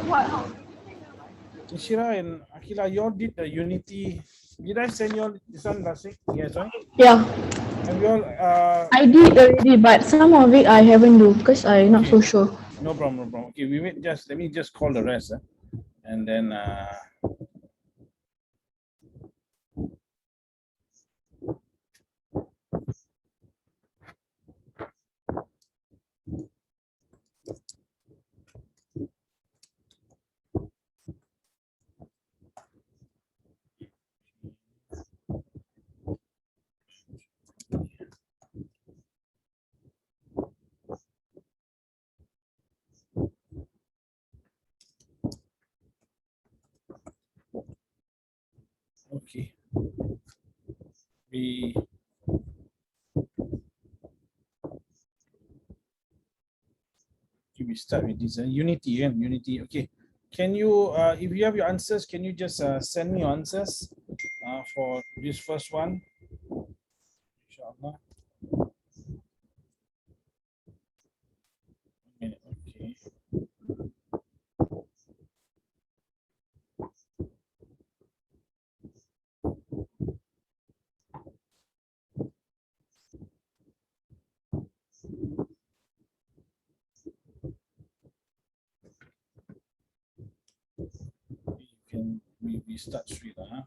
What? Ishira and Akila, you all did the unity. Did I send you all this one last week? Yes, right? Yeah, Have you all? I did already, but some of it I haven't do because I'm not so sure. No problem, no problem. Okay, we wait. Just let me just call the rest, and then. Okay. We start with this unity and unity. Okay. Can you, if you have your answers, can you just send me your answers for this first one? Inshallah. Okay. We start straight, huh?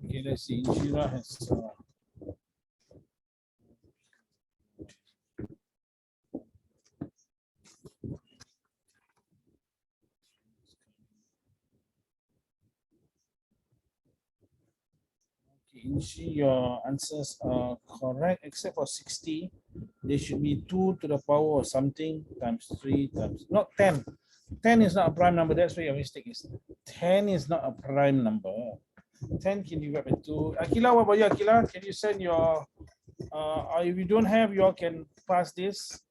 Okay, let's see. Inshira has Inshi, your answers are correct except for 60. There should be 2 to the power of something times 3 times, not 10. 10 is not a prime number. That's where your mistake is. 10 is not a prime number. 10 can divide by 2. Akila, what about you, Akila? Can you send your, if you don't have, you all can pass this.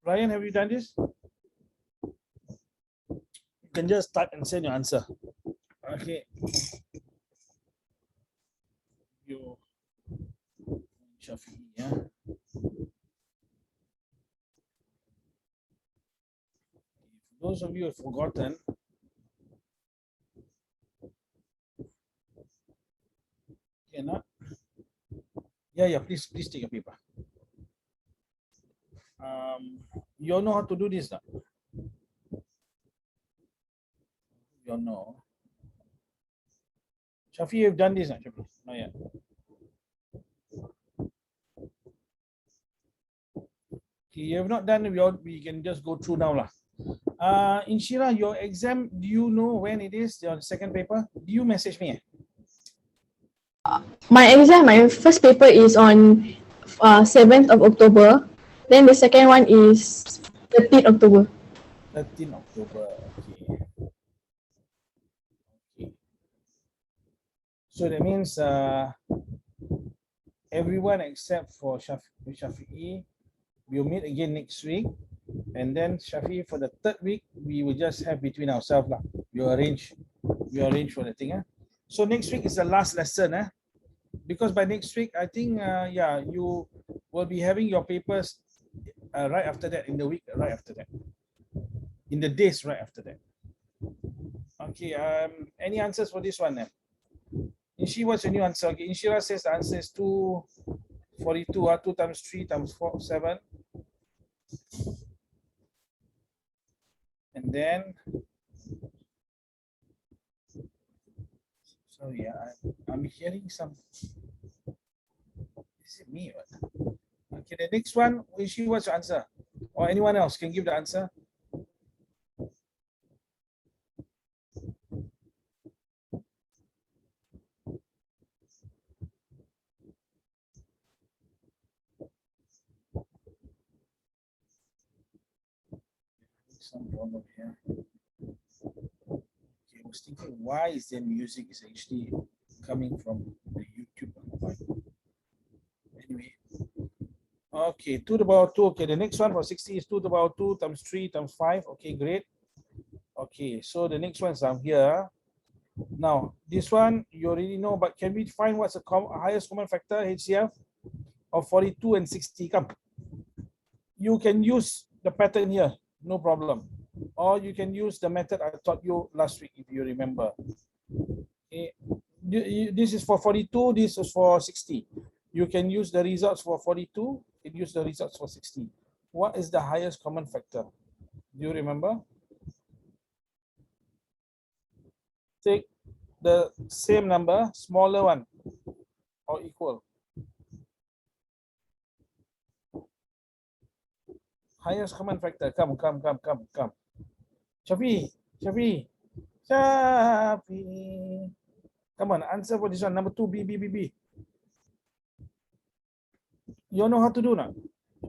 Ryan, have you done this? You can just type and send your answer. Okay. You, Shafi, yeah. Those of you who have forgotten, cannot. Yeah, please take a paper. You all know how to do this now? You all know. Shafi, you've done this now, Shafi? Not yet. Okay, you have not done it, we can just go through now. Inshira, your exam, do you know when it is, your second paper? Do you message me? My exam, my first paper is on 7th of October. Then the second one is 13th October. 13th October, okay. So that means everyone except for Shafi'i will meet again next week. And then Shafi, for the third week, we will just have between ourselves. We arrange for the thing. So next week is the last lesson. Because by next week, I think, you will be having your papers right after that, in the week right after that. In the days right after that. Okay, any answers for this one then? Inshi, what's your new answer? Okay, Inshira says the answer is 242, 2 times 3 times 4, 7. And then, sorry, I'm hearing some, is it me? Okay, the next one, Inshi, what's your answer? Or anyone else can give the answer? Some problem here. Okay, I was thinking, why is there music is actually coming from the YouTube? Anyway, Okay, 2 to the power 2. Okay, the next one for 60 is 2 to the power 2 times 3 times 5. Okay, great. Okay, so the next one is down here. Now, this one you already know, but can we find what's the highest common factor, HCF, of 42 and 60? Come. You can use the pattern here, no problem. Or you can use the method I taught you last week, if you remember. Okay. This is for 42, this is for 60. You can use the results for 42, and use the results for 60. What is the highest common factor? Do you remember? Take the same number, smaller one, or equal. Highest common factor. Come. Shafi. Come on, answer for this one. Number 2, B. You know how to do now?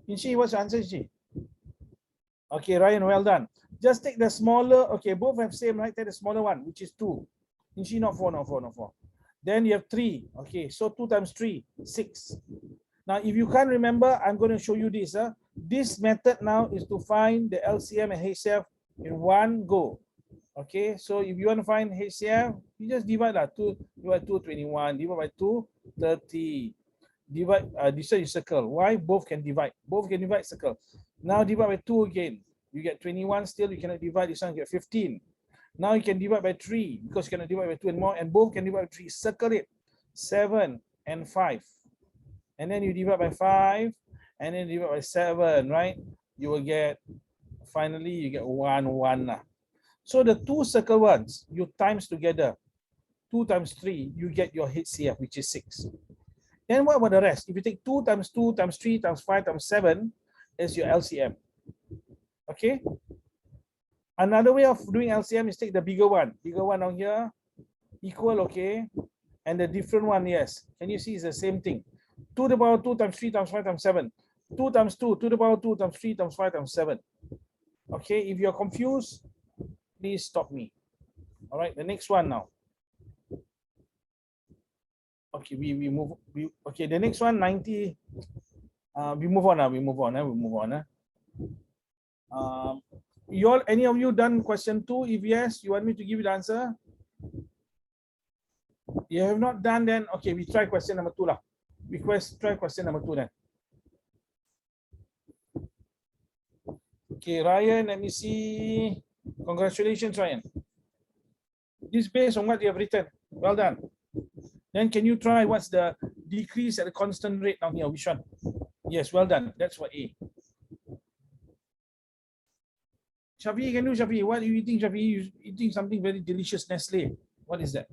Inshi, what's your answer, Inshi? Okay, Ryan, well done. Just take the smaller, okay, both have same, right? Take the smaller one, which is 2. Inshi, not 4. Then you have 3. Okay, so 2 times 3, 6. Now, if you can't remember, I'm going to show you this. This method now is to find the LCM and HCF in one go. Okay, so if you want to find HCF, you just divide that. 2 divide 2, 21. Divide by 2, 30. Divide, this one you circle. Why? Both can divide. Both can divide, circle. Now divide by 2 again. You get 21 still, you cannot divide. This one, you get 15. Now you can divide by 3 because you cannot divide by 2 and more, and both can divide by 3. Circle it. 7 and 5. And then you divide by 5, and then divide by 7, right? You will get, finally, you get 1. So the 2 circle ones, you times together. 2 times 3, you get your HCF, which is 6. Then what about the rest? If you take 2 times 2 times 3 times 5 times 7 is your LCM. Okay? Another way of doing LCM is take the bigger one. Bigger one down here, equal, okay? And the different one, yes. Can you see it's the same thing? 2 to the power 2 times 3 times 5 times 7. 2 times 2, 2 to the power 2 times 3 times 5 times 7. Okay, if you're confused, please stop me. All right, the next one now. Okay, we move. Okay, the next one, 90. We move on now. We move on. You all, any of you done question 2? If yes, you want me to give you the answer? You have not done, then okay, we try question number 2 lah. We try question number 2 then. Okay, Ryan, let me see. Congratulations, Ryan. This is based on what you have written. Well done. Then can you try what's the decrease at a constant rate down here? Which one? Yes, well done. That's what A. Shafi, can you, Shafi? What are you eating, Shafi? You're eating something very delicious, Nestle. What is that?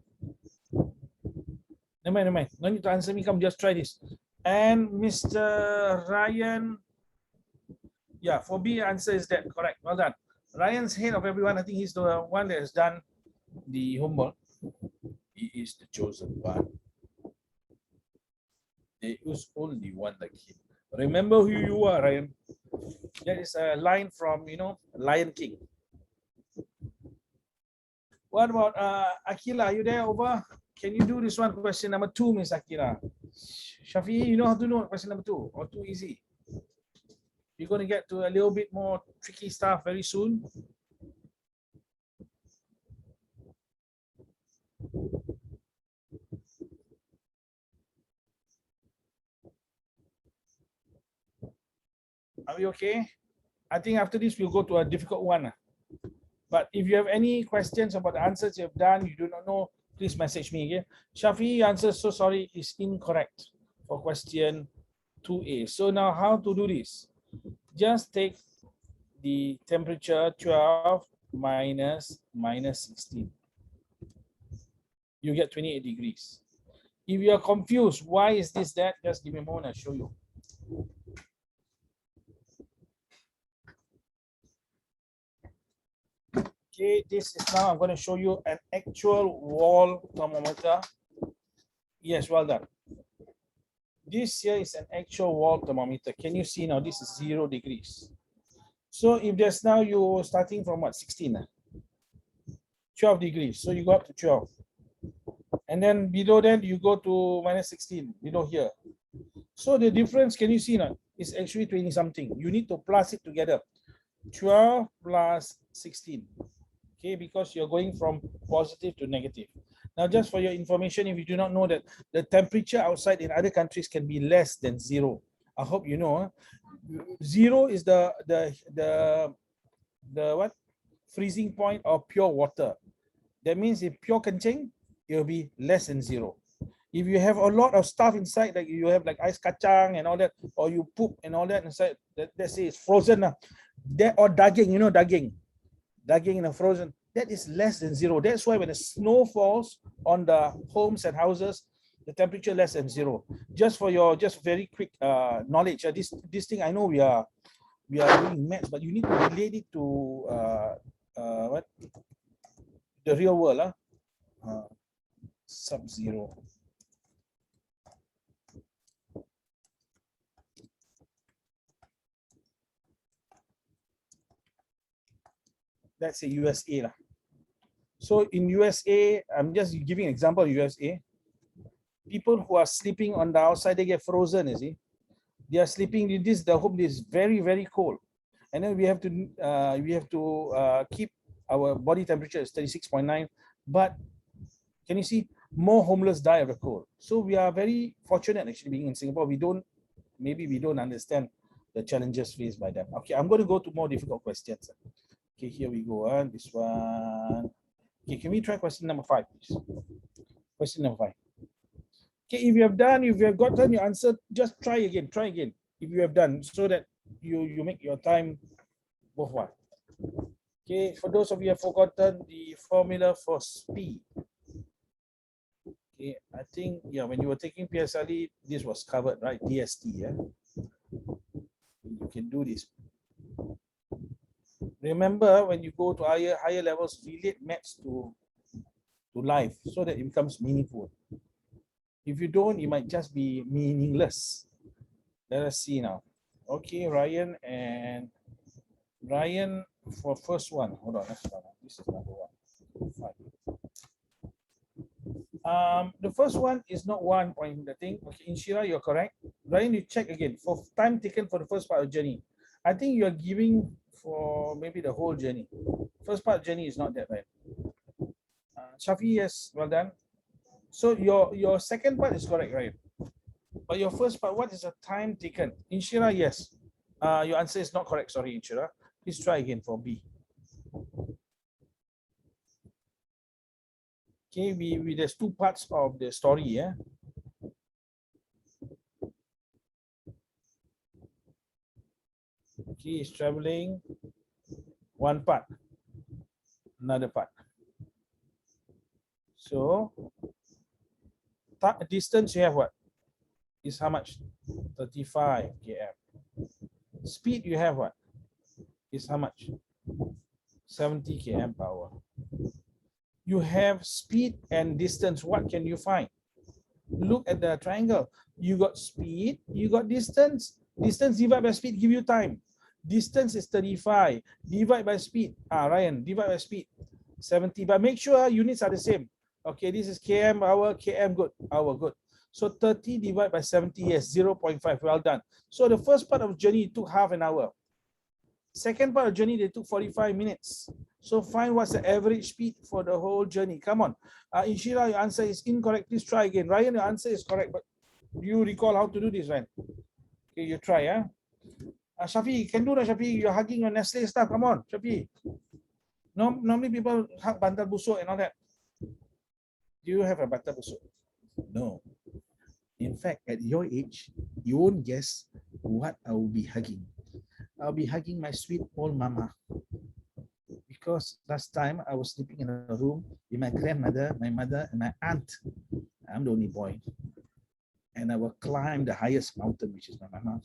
Never mind. No need to answer me. Come, just try this. And Mr. Ryan, yeah, for B, answer is that. Correct. Well done. Ryan's head of everyone. I think he's the one that has done the homework. He is the chosen one. There is only one like him. Remember who you are, Ryan. That is a line from, you know, Lion King. What about Akila? Are you there over? Can you do this one? Question number 2, Miss Akila. Shafi, you know how to do question number 2 or too easy? You're going to get to a little bit more tricky stuff very soon. Are we okay? I think after this, we'll go to a difficult one. But if you have any questions about the answers you have done, you do not know, please message me again. Shafi, answer, so sorry, is incorrect for question 2A. So now how to do this? Just take the temperature 12 minus 16. You get 28 degrees. If you are confused, why is this that? Just give me a moment, I'll show you. Okay, this is now, I'm going to show you an actual wall thermometer. Yes, well done. This here is an actual wall thermometer. Can you see now? This is 0 degrees. So if there's now, you're starting from what, 16? 12 degrees. So you go up to 12. And then below that, you go to minus 16, below here. So the difference, can you see now? It's actually 20 something. You need to plus it together. 12 plus 16. Okay, because you're going from positive to negative. Now, just for your information, if you do not know that the temperature outside in other countries can be less than 0. I hope you know. 0 is the what? Freezing point of pure water. That means if pure kencing, it will be less than 0. If you have a lot of stuff inside, like you have like ice kacang and all that, or you poop and all that inside, let's say it's frozen, that or daging, you know, daging in a frozen, that is less than 0. That's why when the snow falls on the homes and houses, the temperature less than 0. Just for your very quick knowledge, this thing I know we are doing maths, but you need to relate it to what, the real world, sub-zero. Let's say USA lah. So in USA, I'm just giving an example of USA. People who are sleeping on the outside, they get frozen, you see. They are sleeping in this, the home is very, very cold. And then we have to keep our body temperature is 36.9. But can you see, more homeless die of the cold. So we are very fortunate actually being in Singapore. Maybe we don't understand the challenges faced by them. Okay, I'm going to go to more difficult questions. Okay, here we go. This one. Okay, can we try question number 5, please? Question number 5. Okay, if you have gotten your answer, just try again. If you have done, so that you make your time worthwhile. Okay, for those of you who have forgotten the formula for speed. Okay, I think, yeah, when you were taking PSLE, this was covered, right? DST, yeah? You can do this. Remember, when you go to higher levels, relate maths to life so that it becomes meaningful. If you don't, it might just be meaningless. Let us see now. Okay, Ryan for first one. Hold on, this is number 1. 5. The first one is not 1 point, the thing. Okay, Inshira, you're correct. Ryan, you check again for time taken for the first part of journey. I think you are giving for maybe the whole journey. First part journey is not that right. Shafi, yes, well done. So your second part is correct, right? But your first part, what is the time taken? Inshira, yes. Your answer is not correct. Sorry, Inshira. Please try again for B. Okay, there's 2 parts of the story, yeah. Okay, he's traveling. 1 part, another part. So distance you have what? Is how much? 35 km. Speed you have what? Is how much? 70 km per hour. You have speed and distance. What can you find? Look at the triangle. You got speed, you got distance. Distance divided by speed give you time. Distance is 35. Divide by speed. Ryan, divide by speed. 70. But make sure units are the same. Okay, this is km, hour, km, good, hour, good. So 30 divided by 70, yes, 0.5. Well done. So the first part of journey took half an hour. Second part of journey, they took 45 minutes. So find what's the average speed for the whole journey. Come on. Inshira, your answer is incorrect. Please try again. Ryan, your answer is correct, but do you recall how to do this, Ryan? Okay, you try, yeah? Shafi, can do that, Shafi. You're hugging your Nestle stuff. Come on, Shafi. Normally people hug bantal busuk and all that. Do you have a bantal busuk? No. In fact, at your age, you won't guess what I will be hugging. I'll be hugging my sweet old mama. Because last time I was sleeping in a room with my grandmother, my mother, and my aunt. I'm the only boy. And I will climb the highest mountain, which is my mama,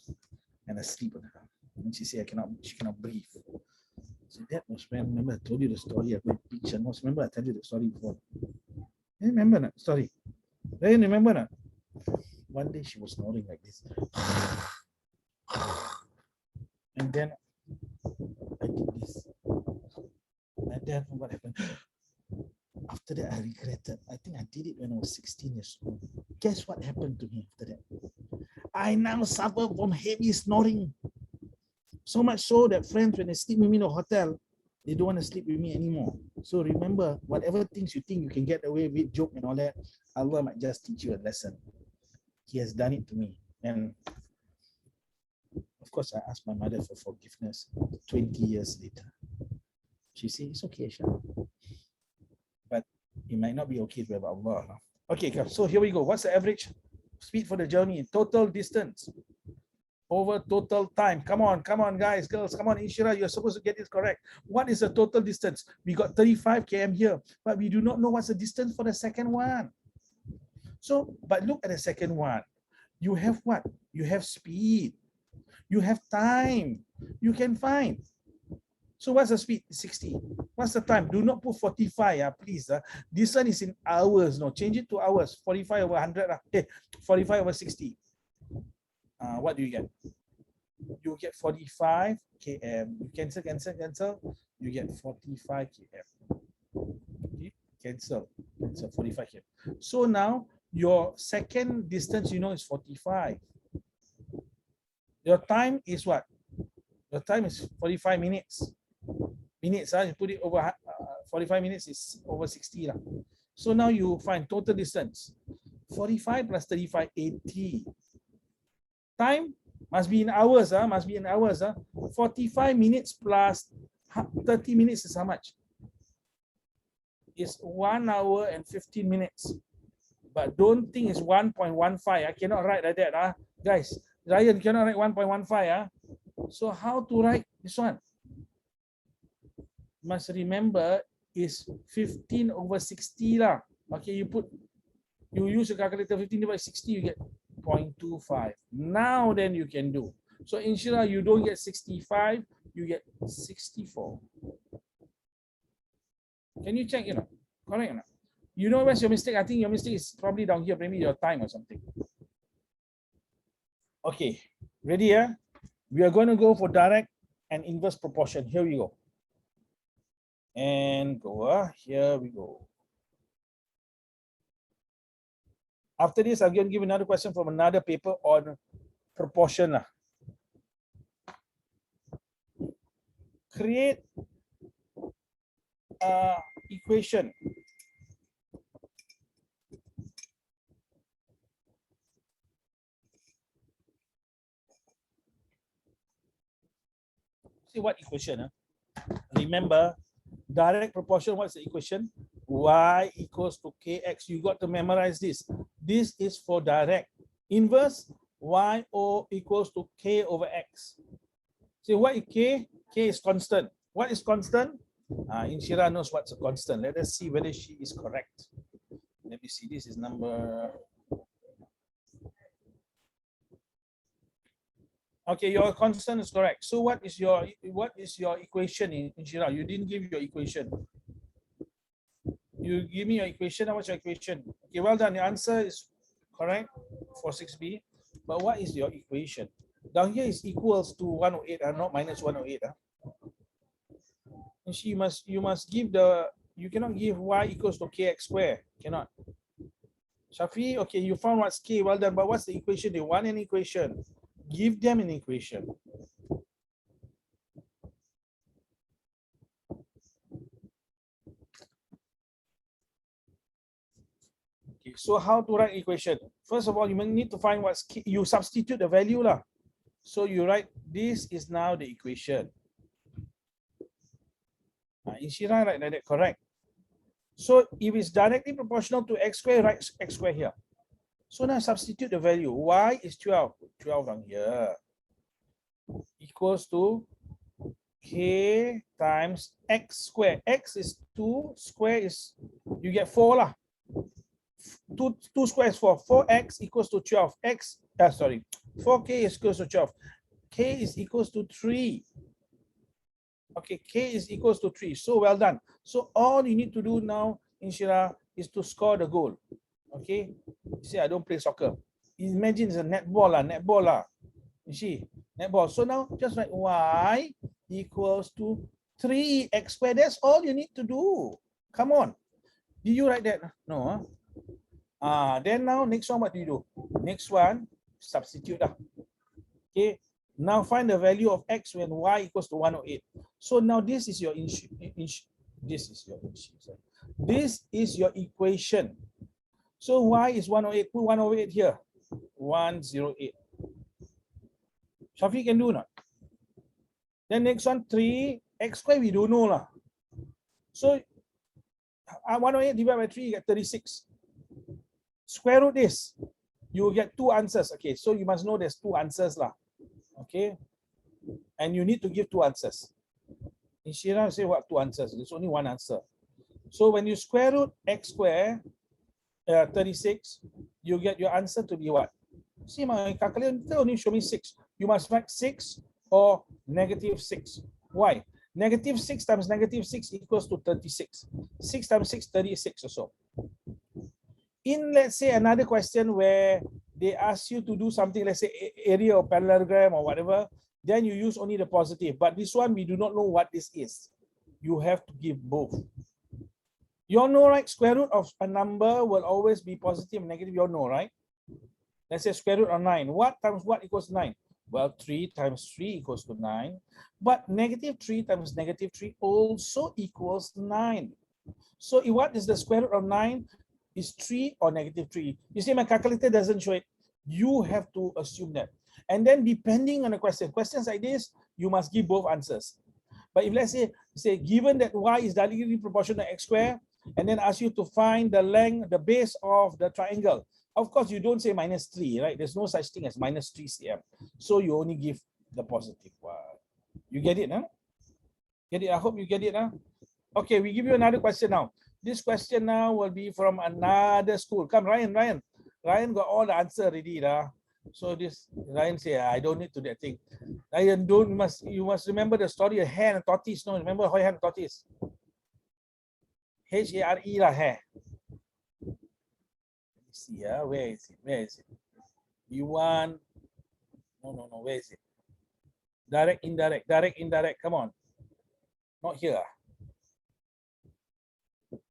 and I sleep on her. And she said she cannot breathe. So that was when, remember I told you the story of my picture. Remember I told you the story before. You remember that story? You remember that? One day she was snoring like this. And then I did this. And then what happened? After that, I regretted. I think I did it when I was 16 years old. Guess what happened to me after that? I now suffer from heavy snoring. So much so that friends, when they sleep with me in the hotel, they don't want to sleep with me anymore. So remember, whatever things you think you can get away with, joke and all that, Allah might just teach you a lesson. He has done it to me. And of course, I asked my mother for forgiveness 20 years later. She said, it's okay, Shah. But it might not be okay with Allah. Okay, so here we go. What's the average speed for the journey? Total distance over total time. Come on, guys, girls. Come on, Inshira, you're supposed to get this correct. What is the total distance? We got 35 km here, but we do not know what's the distance for the second one. So, but look at the second one. You have what? You have speed. You have time. You can find. So what's the speed? 60. What's the time? Do not put 45, please. This one is in hours. No, change it to hours. 45 over 100. 45 over 60. What do you get? You get 45 km. You cancel. You get 45 km. Okay. Cancel 45 km. So now your second distance, you know, is 45. Your time is what? Your time is 45 minutes. You put it over 45 minutes is over 60. So now you find total distance. 45 plus 35, 80. Time must be in hours. 45 minutes plus 30 minutes is how much? It's 1 hour and 15 minutes. But don't think it's 1.15. I cannot write like that. Guys, Ryan cannot write 1.15. So how to write this one? Must remember is 15 over 60 lah. Okay, you use a calculator, 15 divided by 60, you get 0.25. Now then you can do. So inshallah, you don't get 65, you get 64. Can you check, correct or not? You know where's your mistake? I think your mistake is probably down here, maybe your time or something. Okay, ready? We are going to go for direct and inverse proportion. Here we go. And go, here we go. After this, I'm going to give another question from another paper on proportion. Create an equation. See what equation? Remember, direct proportion, what's the equation? Y equals to kx. You got to memorize this. This is for direct. Inverse, yo equals to k over x. See, what is k? K is constant. What is constant? Inshira knows what's a constant. Let us see whether she is correct. Let me see. This is number... Okay, your constant is correct. So what is your equation in Inshira? You didn't give your equation. You give me your equation. What's your equation? Okay, well done. The answer is correct for 6B. But what is your equation? Down here is equals to 108, not minus 108. And you must give you cannot give y equals to kx squared. Cannot. Shafi, okay, you found what's k. Well done. But what's the equation? They want an equation. Give them an equation. Okay, so how to write equation? First of all, you need to find what's k. You substitute the value lah. So you write this is now the equation. Inshira write like that, correct? So if it's directly proportional to x squared, write x squared here. So now substitute the value. Y is 12. 12 down here. Equals to k times x squared. X is 2. Square is, you get 4 lah. 2 squares is 4. 4x equals to 12. 4k is equals to 12. K is equals to 3. Okay, k is equals to 3. So well done. So all you need to do now, Inshira, is to score the goal. Okay, you see, I don't play soccer. Imagine it's a netball lah. You see, netball. So now just write y equals to 3x squared. That's all you need to do. Come on. Did you write that? No. Then now next one, what do you do? Next one, substitute lah. Okay, now find the value of x when y equals to 108. So now this is your this is your equation. So y is 108. Put 108 here. 108. Shafi can do not? Then next one, 3 x squared we don't know lah. So 108 divided by 3, you get 36. Square root this, you will get 2 answers. Okay, so you must know there's 2 answers lah. Okay, and you need to give 2 answers. Inshira say what 2 answers? There's only 1 answer. So when you square root x squared 36, you get your answer to be what? See, my calculator only show me 6. You must write 6 or -6. Why? -6 times -6 equals to 36. 6 times 6, 36 or so. In, let's say, another question where they ask you to do something, let's say area or parallelogram or whatever, then you use only the positive. But this one, we do not know what this is. You have to give both. You all know, right? Square root of a number will always be positive and negative. You all know, right? Let's say square root of 9. What times what equals 9? Well, 3 times 3 equals to 9. But -3 times -3 also equals 9. So what is the square root of 9? Is 3 or -3? You see, my calculator doesn't show it. You have to assume that. And then depending on the question, questions like this, you must give both answers. But if let's say given that y is directly proportional to x squared, and then ask you to find the length, the base of the triangle, of course you don't say -3, right? There's no such thing as -3 cm. So you only give the positive one. You get it, huh? Get it? I hope you get it, huh? Okay, we give you another question now. This question now will be from another school. Come, Ryan. Ryan got all the answer already, lah. So this Ryan say, I don't need to that thing. Ryan, you must remember the story of hare and tortoise. No, remember hare and tortoise? H-A-R-E lah, hare. Let's see, where is it? You want? No. Where is it? Direct, indirect. Come on. Not here.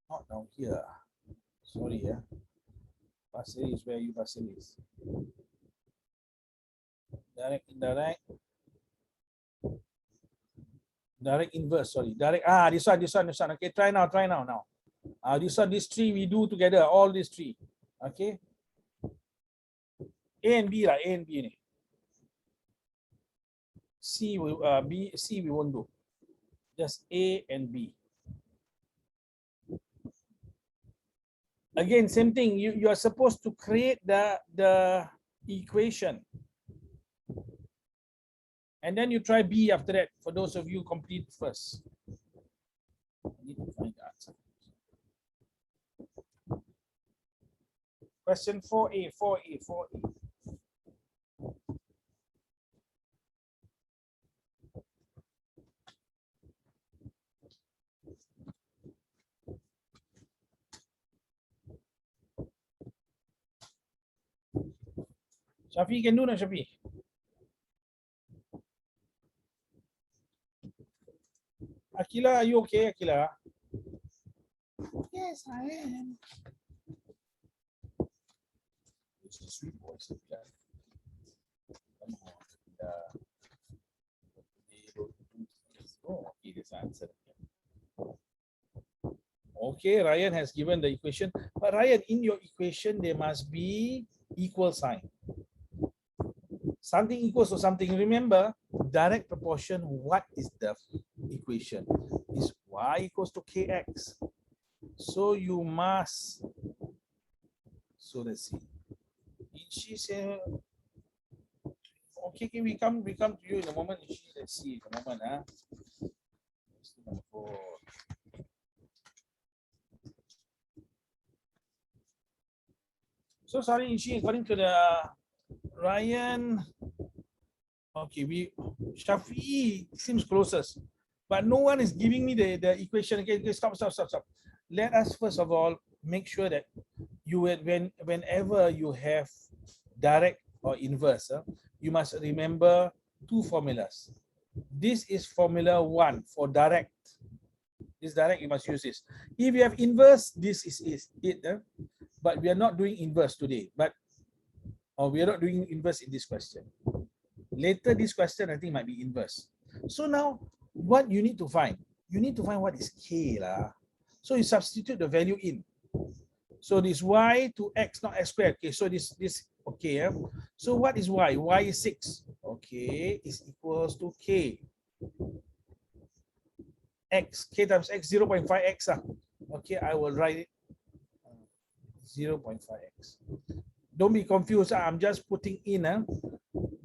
Not down here. Sorry, Pasir is where you Pasir is. Direct, indirect. Direct inverse, sorry. Direct, this one. Okay, try now. This one, these 3 we do together, all these 3. Okay. A and B lah, A and B ni. C we won't do. Just A and B. Again, same thing. You are supposed to create the equation. And then you try B after that, for those of you complete first. I need to find the answer. Question 4A. Shafi can do na, Shafi? Akila, are you okay, Akila? Yes, I am. It's a sweet voice, Akila. Come on, oh, okay, this answer. Okay, Ryan has given the equation. But Ryan, in your equation, there must be equal sign. Something equals to something. Remember, direct proportion, what is the equation? Is y equals to kx. So you must, so let's see. She said, okay, we come to you in a moment. Let's see in a moment. So sorry, Ishi, according to the Ryan, okay, Shafi seems closest, but no one is giving me the equation. Okay, stop. Let us first of all make sure that whenever you have direct or inverse, you must remember 2 formulas. This is formula 1 for direct. This direct, you must use this. If you have inverse, this is it. But we are not doing inverse today. But Or we are not doing inverse in this question. Later, this question I think might be inverse. So now, what you need to find? You need to find what is k lah. So you substitute the value in. So this y to x, not x squared. Okay, so this okay. Yeah? So what is y? Y is 6. Okay, is equals to k. X, k times x, 0.5x. Okay, I will write it 0.5x. Don't be confused. I'm just putting in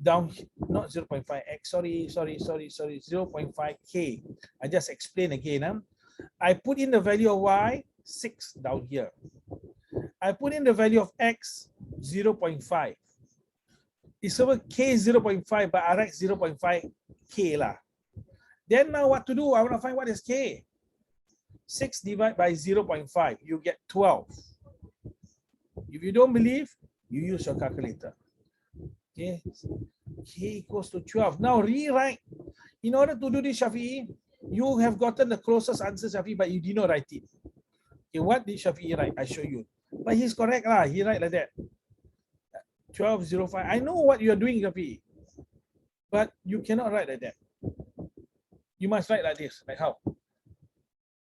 down, not 0.5x. Sorry, 0.5k. I just explain again. I put in the value of y, 6 down here. I put in the value of x, 0.5. It's over k 0.5, but I write 0.5k lah. Then now what to do? I want to find what is k. 6 divided by 0.5, you get 12. If you don't believe, you use your calculator. Okay, k equals to 12. Now rewrite. In order to do this, Shafi'i, you have gotten the closest answer, Shafi'i, but you did not write it. Okay, what did Shafi'i write? I show you. But he's correct lah. He write like that. 12.05. I know what you are doing, Shafi'i, but you cannot write like that. You must write like this. Like how?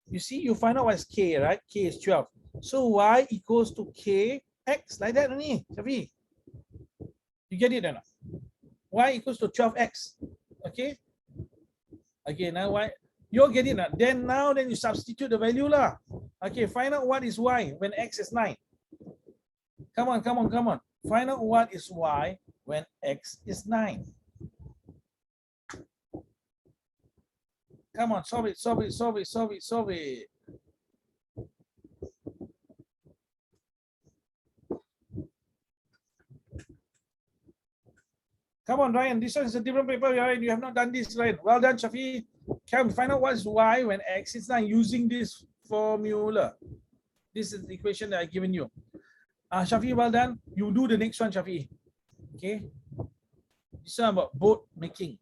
You see, you find out what is k, right? K is 12. So y equals to k x, like that only, Shafi'i. You get it or not? Y equals to 12x. Okay. Okay, now y, you get it now. Then you substitute the value lah. Okay, find out what is y when x is 9. Come on. Find out what is y when x is 9. Come on, solve it. Come on, Ryan. This one is a different paper, Ryan. You have not done this, Ryan. Well done, Shafi. Can we find out what is y when x is 9 using this formula? This is the equation that I've given you. Shafi, well done. You do the next one, Shafi. Okay. This one about boat making.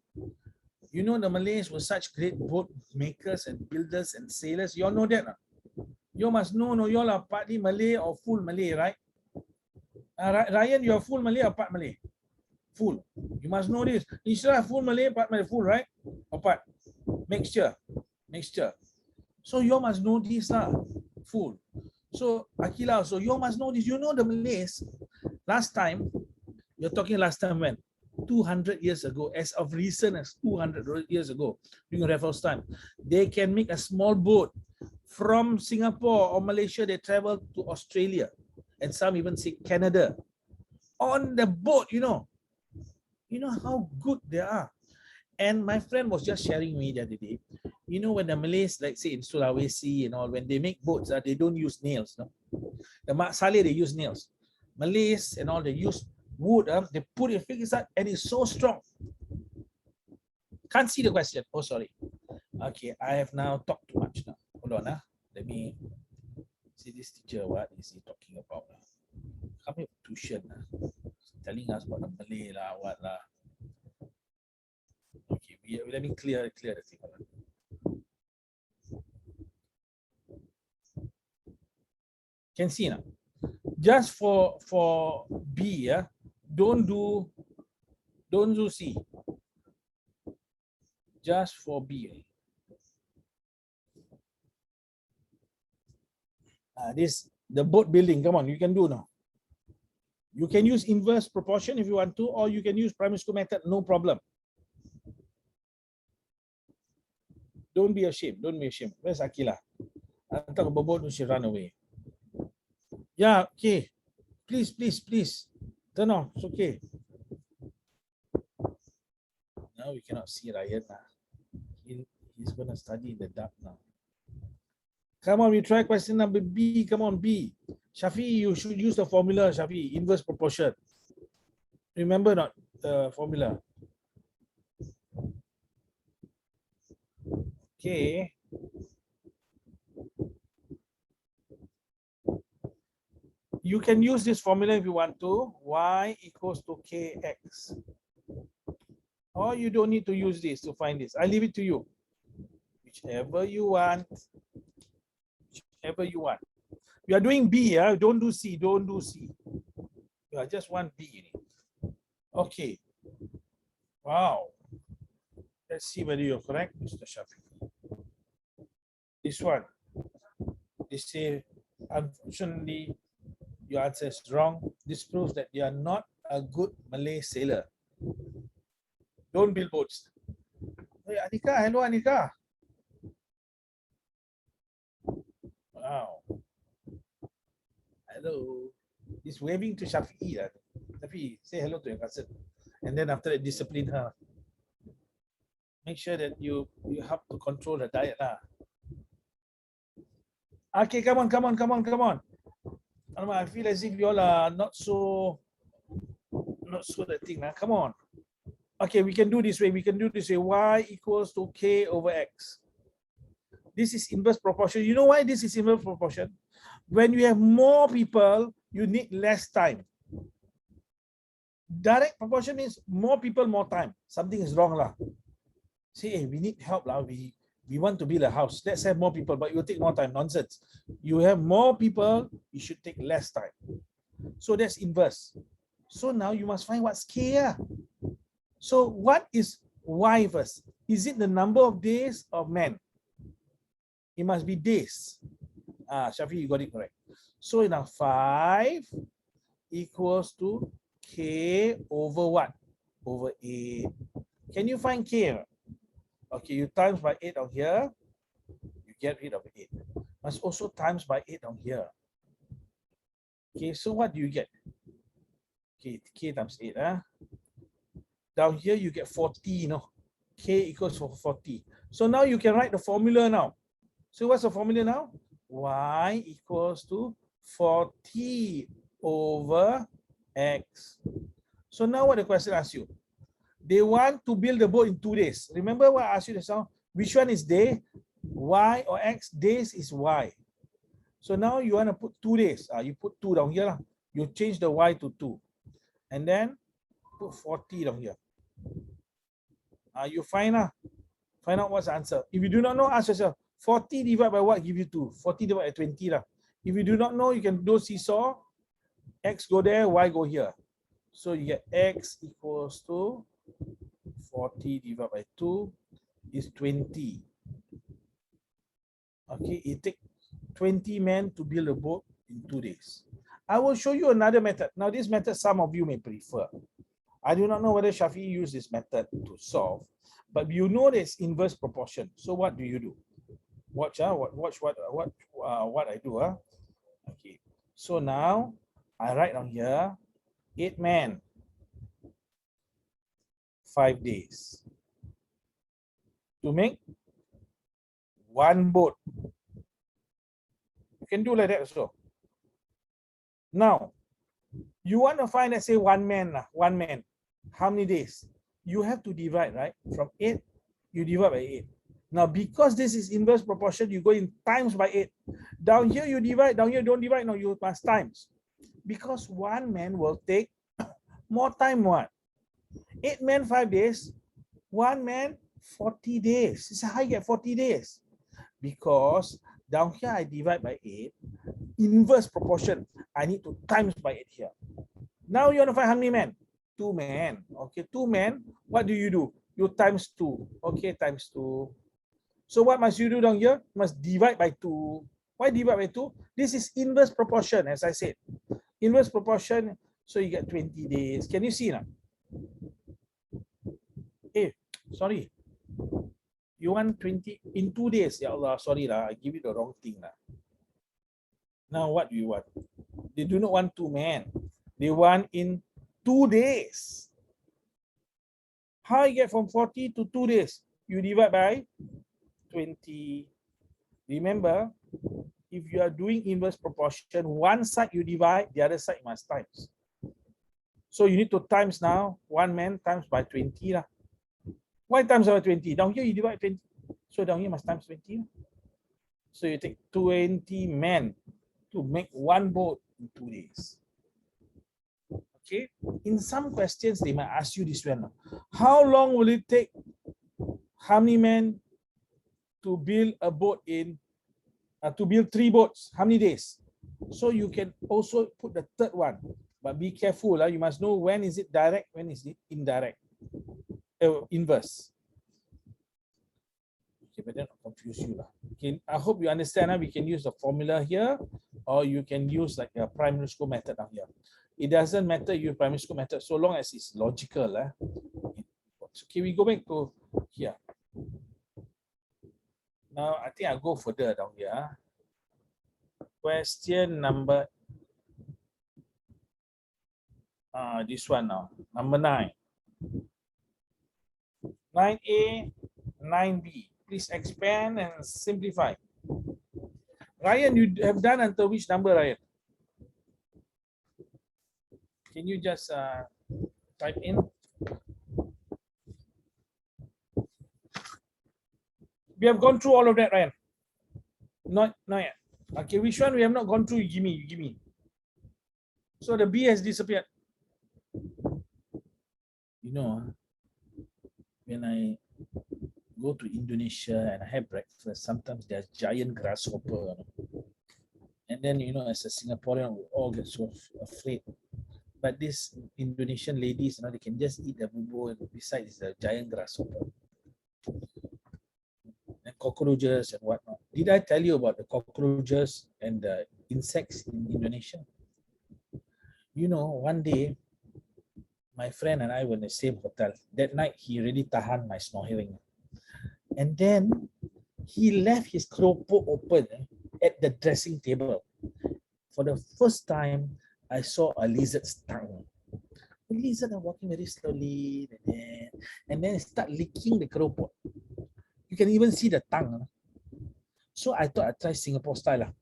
You know the Malays were such great boat makers and builders and sailors. You all know that? You must know, no, you all are partly Malay or full Malay, right? Ryan, you are full Malay or part Malay? Full. You must know this. Isra, full Malay, part Malay, full, right? Or part? Mixture. So you must know this, full. So Akila, so you must know this. You know the Malays, last time, you're talking last time when? 200 years ago, as of recent as 200 years ago, during Raffles time, they can make a small boat from Singapore or Malaysia. They travel to Australia, and some even say Canada on the boat. You know how good they are. And my friend was just sharing me the other day. You know, when the Malays, like say in Sulawesi and all, when they make boats, they don't use nails. No, the Mak Saleh, they use nails. Malays and all, they use wood. They put it, figures out, and it's so strong. Can't see the question. Oh, sorry. Okay, I have now talked too much now. Hold on. Let me see this teacher. What is he talking about? Coming tuition. Telling us about the Malay lah, what lah. Okay, let me clear the thing. Can see now. Just for B, don't do C. Just for B. This the boat building. Come on, you can do now. You can use inverse proportion if you want to, or you can use primary school method. No problem. Don't be ashamed. Where's Akila? I talk about boat, she run away. Yeah, okay. Please. Turn off. It's okay. Now we cannot see Ryan. He's gonna study in the dark now. Come on, we try question number B. Come on, B. Shafi, you should use the formula, Shafi, inverse proportion. Remember not the formula? Okay. You can use this formula if you want to. Y equals to kx. Or you don't need to use this to find this. I leave it to you. Whichever you want. You are doing B, don't do C. You are just one B. Okay. Wow. Let's see whether you're correct, Mr. Shafi. This one. They say, unfortunately, your answer is wrong. This proves that you are not a good Malay sailor. Don't build boats. Hey, Anika, hello, Anika. Wow. Hello. He's waving to Shafi. Shafi, say hello to your cousin. And then after that, discipline her. Make sure that you have to control her diet. Okay, come on. I feel as if you all are not so that thing. Come on. Okay, we can do this way. Y equals to K over X. This is inverse proportion. You know why this is inverse proportion? When you have more people, you need less time. Direct proportion is more people, more time. Something is wrong lah. Say, hey, we need help lah. We want to build a house. Let's have more people, but it will take more time. Nonsense. You have more people, you should take less time. So that's inverse. So now you must find what's K. So what is Y first? Is it the number of days or men? It must be days. Shafi, you got it correct. So now 5 equals to K over what? Over 8. Can you find K? Okay, you times by 8 on here. You get rid of 8. Must also times by 8 on here. Okay, so what do you get? Okay, K times 8. Down here you get 40, you know. K equals 40. So now you can write the formula now. So what's the formula now? Y equals to 40 over X. So now what the question asks you? They want to build the boat in 2 days. Remember what I asked you just now? Which one is day? Y or X? Days is Y. So now you want to put 2 days. You put 2 down here. You change the Y to 2. And then put 40 down here. You find out what's the answer. If you do not know, ask yourself, 40 divided by what give you 2? 40 divided by 20. If you do not know, you can do seesaw. X go there, Y go here. So you get X equals to 40 divided by 2 is 20. Okay, it takes 20 men to build a boat in 2 days. I will show you another method. Now, this method some of you may prefer. I do not know whether Shafi used this method to solve, but you know there's inverse proportion. So what do you do? Watch what I do. Okay. So now I write on here 8 men, 5 days to make 1 boat. You can do like that also. Now, you want to find, let's say, 1 man. How many days? You have to divide, right? From 8, you divide by 8. Now, because this is inverse proportion, you go in times by 8. Down here, you divide. Down here, don't divide. No, you must times. Because 1 man will take more time. 8 men, 5 days. 1 man, 40 days. This is how you get 40 days. Because down here, I divide by 8. Inverse proportion. I need to times by 8 here. Now you want to find how many men? 2 men. Okay, 2 men. What do? You times 2. Okay, times 2. So what must you do down here? You must divide by 2. Why divide by 2? This is inverse proportion, as I said. Inverse proportion, so you get 20 days. Can you see now? Hey, sorry. You want 20 in 2 days. Ya Allah, sorry lah. I give you the wrong thing lah. Now what do you want? They do not want 2 men. They want in 2 days. How you get from 40 to 2 days? You divide by 20. Remember, if you are doing inverse proportion, one side you divide, the other side must times. So you need to times now, 1 man times by 20 lah. Why times by 20? Down here you divide 20. So down here must times 20. So you take 20 men to make 1 boat in 2 days. Okay. In some questions, they might ask you this one. How long will it take? How many men to build a boat in, to build 3 boats? How many days? So you can also put the third one. But be careful, you must know when is it direct, when is it indirect, inverse. Okay, but then I'll confuse you. Okay, I hope you understand. We can use the formula here, or you can use like a primary school method down here. It doesn't matter you use primary school method so long as it's logical. Okay, we go back to here. Now I think I'll go further down here. Question number this one now, number 9. 9A, 9B. Please expand and simplify. Ryan, you have done until which number, Ryan? Can you just type in? We have gone through all of that, Ryan. Not yet. Okay, which one we have not gone through? You give me. So the B has disappeared. You know, when I go to Indonesia and I have breakfast, sometimes there's giant grasshopper. And then, you know, as a Singaporean, we all get so afraid. But these Indonesian ladies, they can just eat the bubur, and besides the giant grasshopper. And cockroaches and whatnot. Did I tell you about the cockroaches and the insects in Indonesia? You know, one day, my friend and I were in the same hotel. That night, he really tahan my snoring. And then he left his keropok open at the dressing table. For the first time, I saw a lizard's tongue. The lizard are walking very slowly, and then start licking the keropok. You can even see the tongue. So I thought I'd try Singapore style.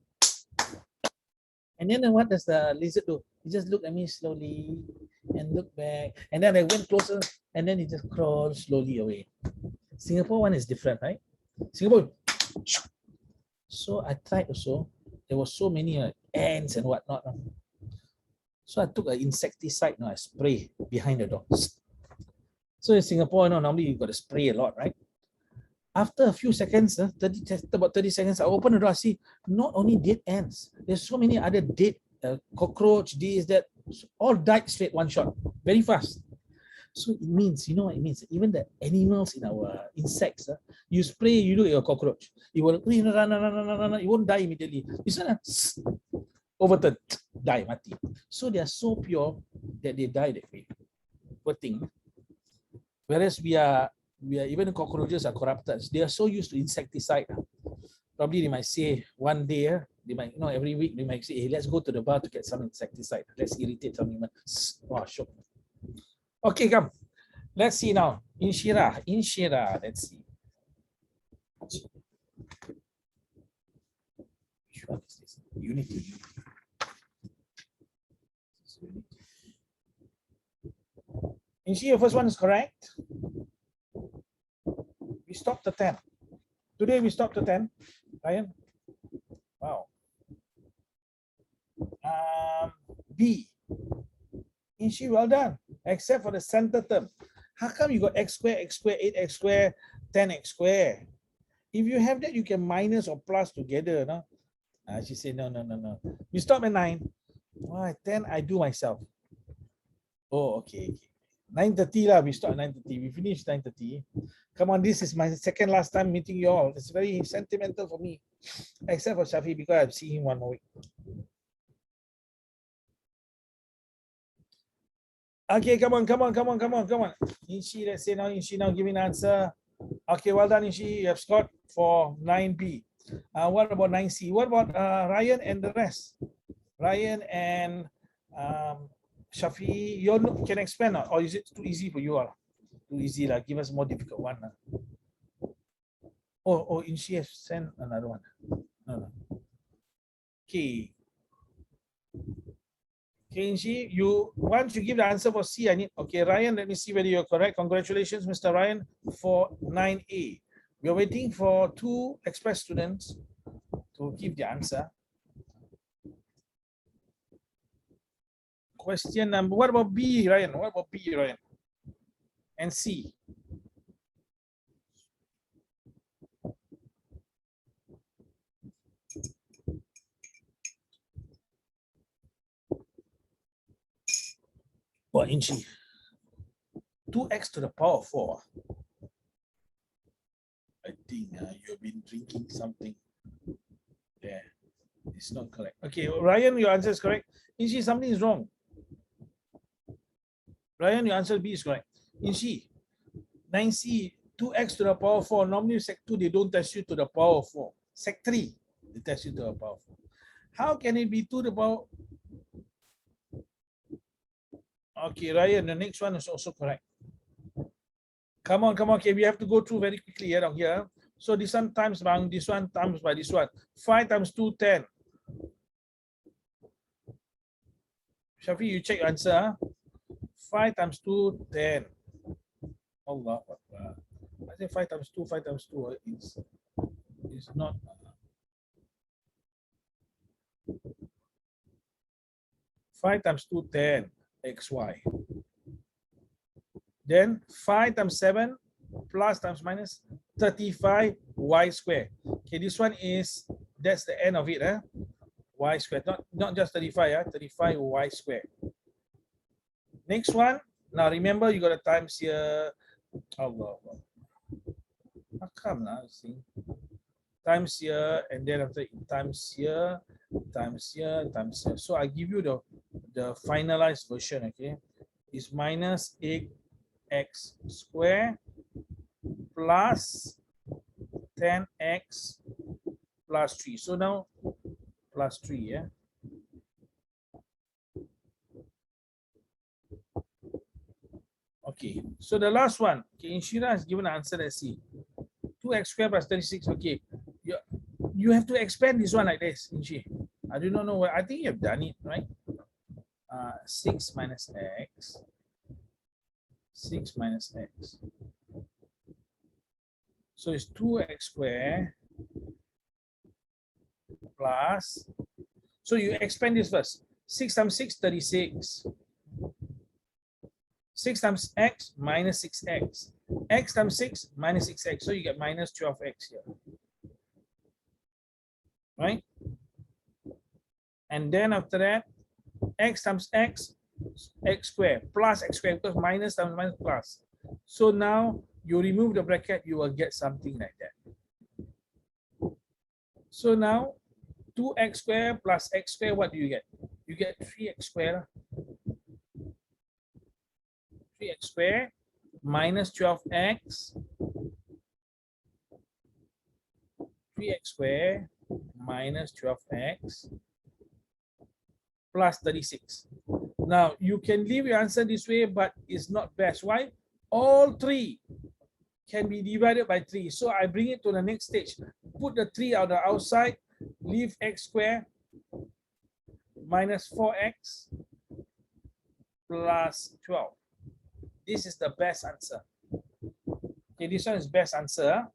And then what does the lizard do? He just looked at me slowly and looked back. And then I went closer, and then he just crawled slowly away. Singapore one is different, right? Singapore. So I tried also. There were so many ants and whatnot. So I took an insecticide, I spray behind the door. So in Singapore, normally you got to spray a lot, right? After a few seconds, about 30 seconds, I open the door, I see not only dead ants, there's so many other dead cockroach, this, that, all died straight one shot, very fast. So it means, you know what it means? Even the animals in our insects, you spray, you look at your cockroach, it will run, it won't die immediately. This one, overturn, die, mati. So they are so pure that they die that way. Poor thing. Whereas we are even the cockroaches are corrupted. They are so used to insecticide. Probably they might say one day, they might, every week they might say, hey, let's go to the bar to get some insecticide. Let's irritate some human. Wow, shock. Okay, come. Let's see now. Inshira, let's see. Which one is this? Unity. Inshira, your first one is correct. We stopped at 10. Today we stopped at 10. Ryan? Wow. B. Inshi, well done. Except for the center term. How come you got x square, 8x square, 10x square? If you have that, you can minus or plus together. No? She said, no. We stop at 9. Oh, at 10, I do myself. Oh, okay. 9:30 lah. We start at 9:30. We finish 9:30. Come on, this is my second last time meeting you all. It's very sentimental for me, except for Shafi because I've seen him one more week. Okay, come on. Inshi, let's say now Inshi now giving an answer. Okay, well done, Inshi. You have scored for 9B. What about 9C? What about Ryan and the rest? Ryan and Shafi, you can expand, or is it too easy for you all? Too easy, give us a more difficult one. Oh, Inshi has sent another one. No. Okay. Okay, Inshi, once you give the answer for C, I need, okay, Ryan, let me see whether you're correct. Congratulations, Mr. Ryan, for 9A. We're waiting for 2 express students to give the answer. Question number, what about B, Ryan? What about B, Ryan? And C? What, Inchi? 2x to the power of 4. I think you've been drinking something. There. It's not correct. Okay, Ryan, your answer is correct. Inchi, something is wrong. Ryan, your answer B is correct. Inchi, 9C, 2x to the power of 4. Normally, Sec 2, they don't test you to the power of 4. Sec 3, they test you to the power of 4. How can it be 2 to the power? Okay, Ryan, the next one is also correct. Come on, come on. Okay, we have to go through very quickly here. Down here. So this one times by this one times by this one. 5 times 2, 10. Shafi, you check your answer. 5 times 2, 10. Allah Akbar. I think 5 times 2, 5 times 2 is not. Five times 2, 10 xy. Then 5 times 7 plus times minus 35 y square. Okay, this one is, that's the end of it, y square, not just 35, 35 y square. Next one, now remember you got a times here. Allah, how come now? See, times here, and then after times here, times here, times here. So I give you the finalized version. Okay, is minus 8x square plus 10x plus 3. So now plus 3, yeah. Okay, so the last one, okay, Inshira has given an answer. Let's see. 2x squared plus 36. Okay, you have to expand this one like this, Inshi. I do not know what, I think you have done it, right? 6 minus x. 6 minus x. So it's 2x squared plus, so you expand this first. 6 times 6, 36. 6 times x minus 6x. X times 6 minus 6x. So you get minus 12x here. Right? And then after that, x times x, x squared plus x squared, because minus times minus plus. So now you remove the bracket, you will get something like that. So now 2x squared plus x squared, what do you get? You get 3x squared. 3x squared minus 12x. 3x squared minus 12x plus 36. Now you can leave your answer this way, but it's not best. Why? All 3 can be divided by 3. So I bring it to the next stage. Put the 3 on the outside, leave x squared minus 4x plus 12. This is the best answer. Okay, this one is best answer.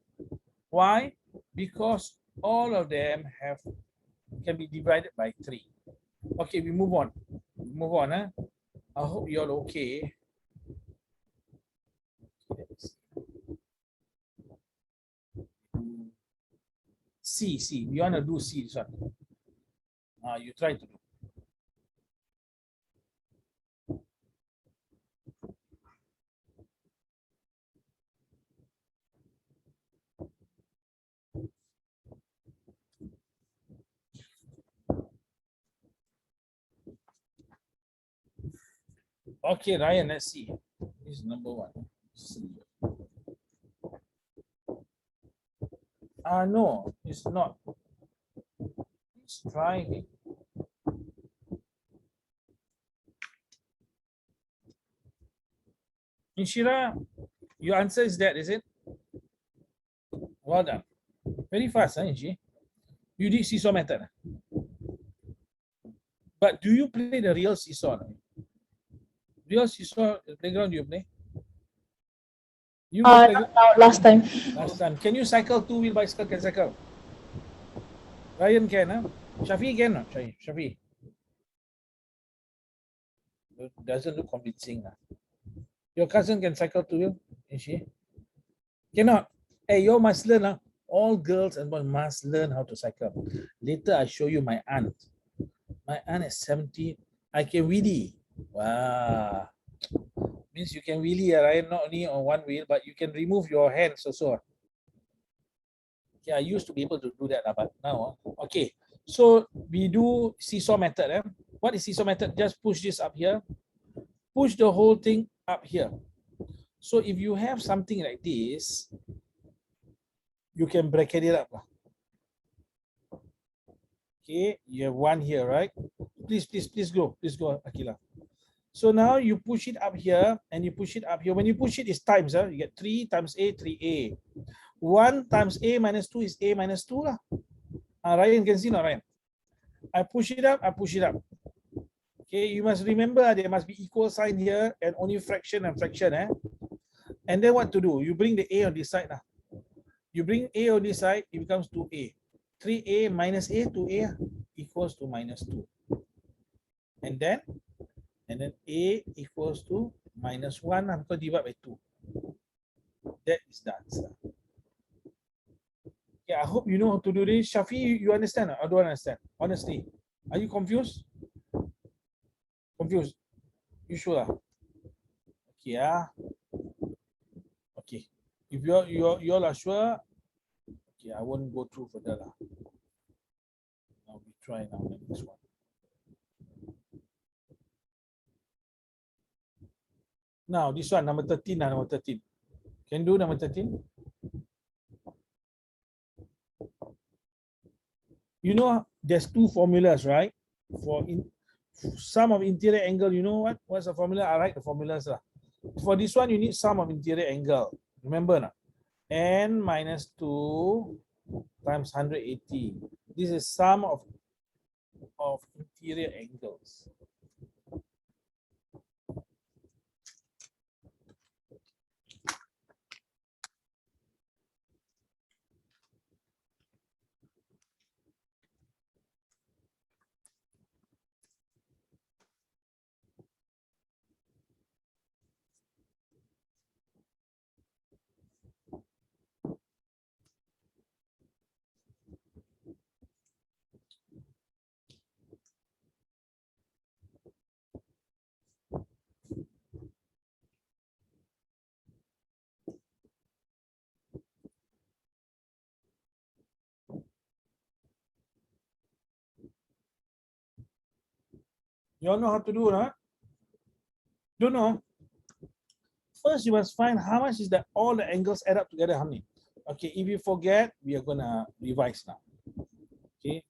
Why? Because all of them can be divided by 3. Okay, we move on. Move on. I hope you're okay. C. You want to do C this one. You try to do. Okay, Ryan, let's see. This is number 1. No, it's not. It's driving. Inshira, your answer is that, is it? Well done. Very fast, huh, Inshi? You did seesaw method. But do you play the real seesaw? Real seesaw playground you play? You last time. Last time. Can you cycle 2-wheel bicycle? Can cycle? Ryan can, huh? Shafi can, no? Shafi. Doesn't look convincing. Your cousin can cycle 2-wheel? Is she? Cannot. Hey, you must learn. Huh? All girls and boys must learn how to cycle. Later, I show you my aunt. My aunt is 70. I can really. Wow. Means you can really Ryan, not only on one wheel, but you can remove your hands also. Yeah, I used to be able to do that, but now, okay. So we do seesaw method. What is seesaw method? Just push this up here, push the whole thing up here. So if you have something like this, you can bracket it up. Okay, you have one here, right? Please go, Akila. So now you push it up here and you push it up here. When you push it, it's times. You get 3 times A, 3A. 1 times A minus 2 is A minus 2. Ryan, can see now, Ryan? I push it up, I push it up. Okay, you must remember there must be equal sign here and only fraction and fraction. And then what to do? You bring the A on this side. You bring A on this side, it becomes 2A. 3A minus A, 2A equals to minus 2. And then A equals to minus 1 because divide by 2. That is the answer. Yeah, I hope you know how to do this. Shafi, you understand or don't understand? Honestly, are you confused? Confused? You sure? Okay, okay. If you all are sure, okay, I won't go through further. Now we try now the next one. Now this one, number 13, number 13. Can do number 13? You know, there's two formulas, right? For sum of interior angle, you know what? What's the formula? I write the formulas. For this one, you need sum of interior angle. Remember now? N minus 2 times 180. This is sum of interior angles. You all know how to do, huh? Don't know. First, you must find how much is that all the angles add up together. How many? Okay, if you forget, we are gonna revise now. Okay,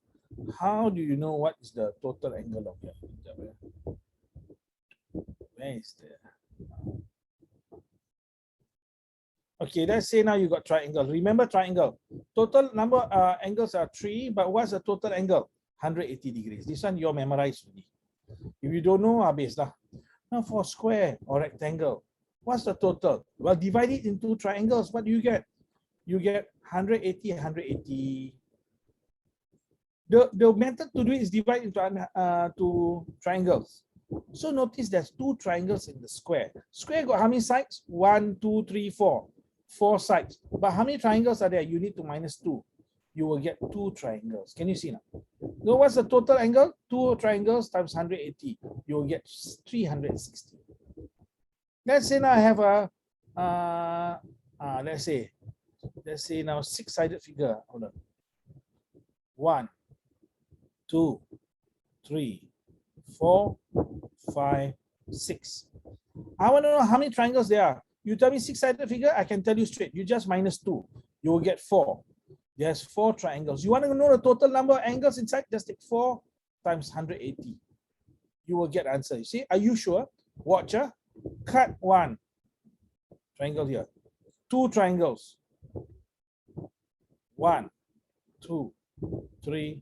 how do you know what is the total angle of that? Where is the? Okay, let's say now you got triangle. Remember triangle. Total number angles are 3, but what's the total angle? 180 degrees. This one you're memorized already. If you don't know, habis lah. Now for square or rectangle, what's the total? Well, divide it into triangles. What do you get? You get 180, 180. The method to do it is divide into to triangles. So notice there's 2 triangles in the square. Square got how many sides? 1, 2, 3, 4. 4 sides. But how many triangles are there? You need to minus 2. You will get 2 triangles. Can you see now? So what's the total angle? 2 triangles times 180. You will get 360. Let's say now I have a let's say now 6-sided figure. Hold on. 1, 2, 3, 4, 5, 6. I want to know how many triangles there are. You tell me 6-sided figure, I can tell you straight. You just minus 2. You will get 4. There's 4 triangles. You want to know the total number of angles inside? Just take 4 times 180. You will get answer. You see? Are you sure? Watch. Cut 1 triangle here. 2 triangles. 1, 2, 3,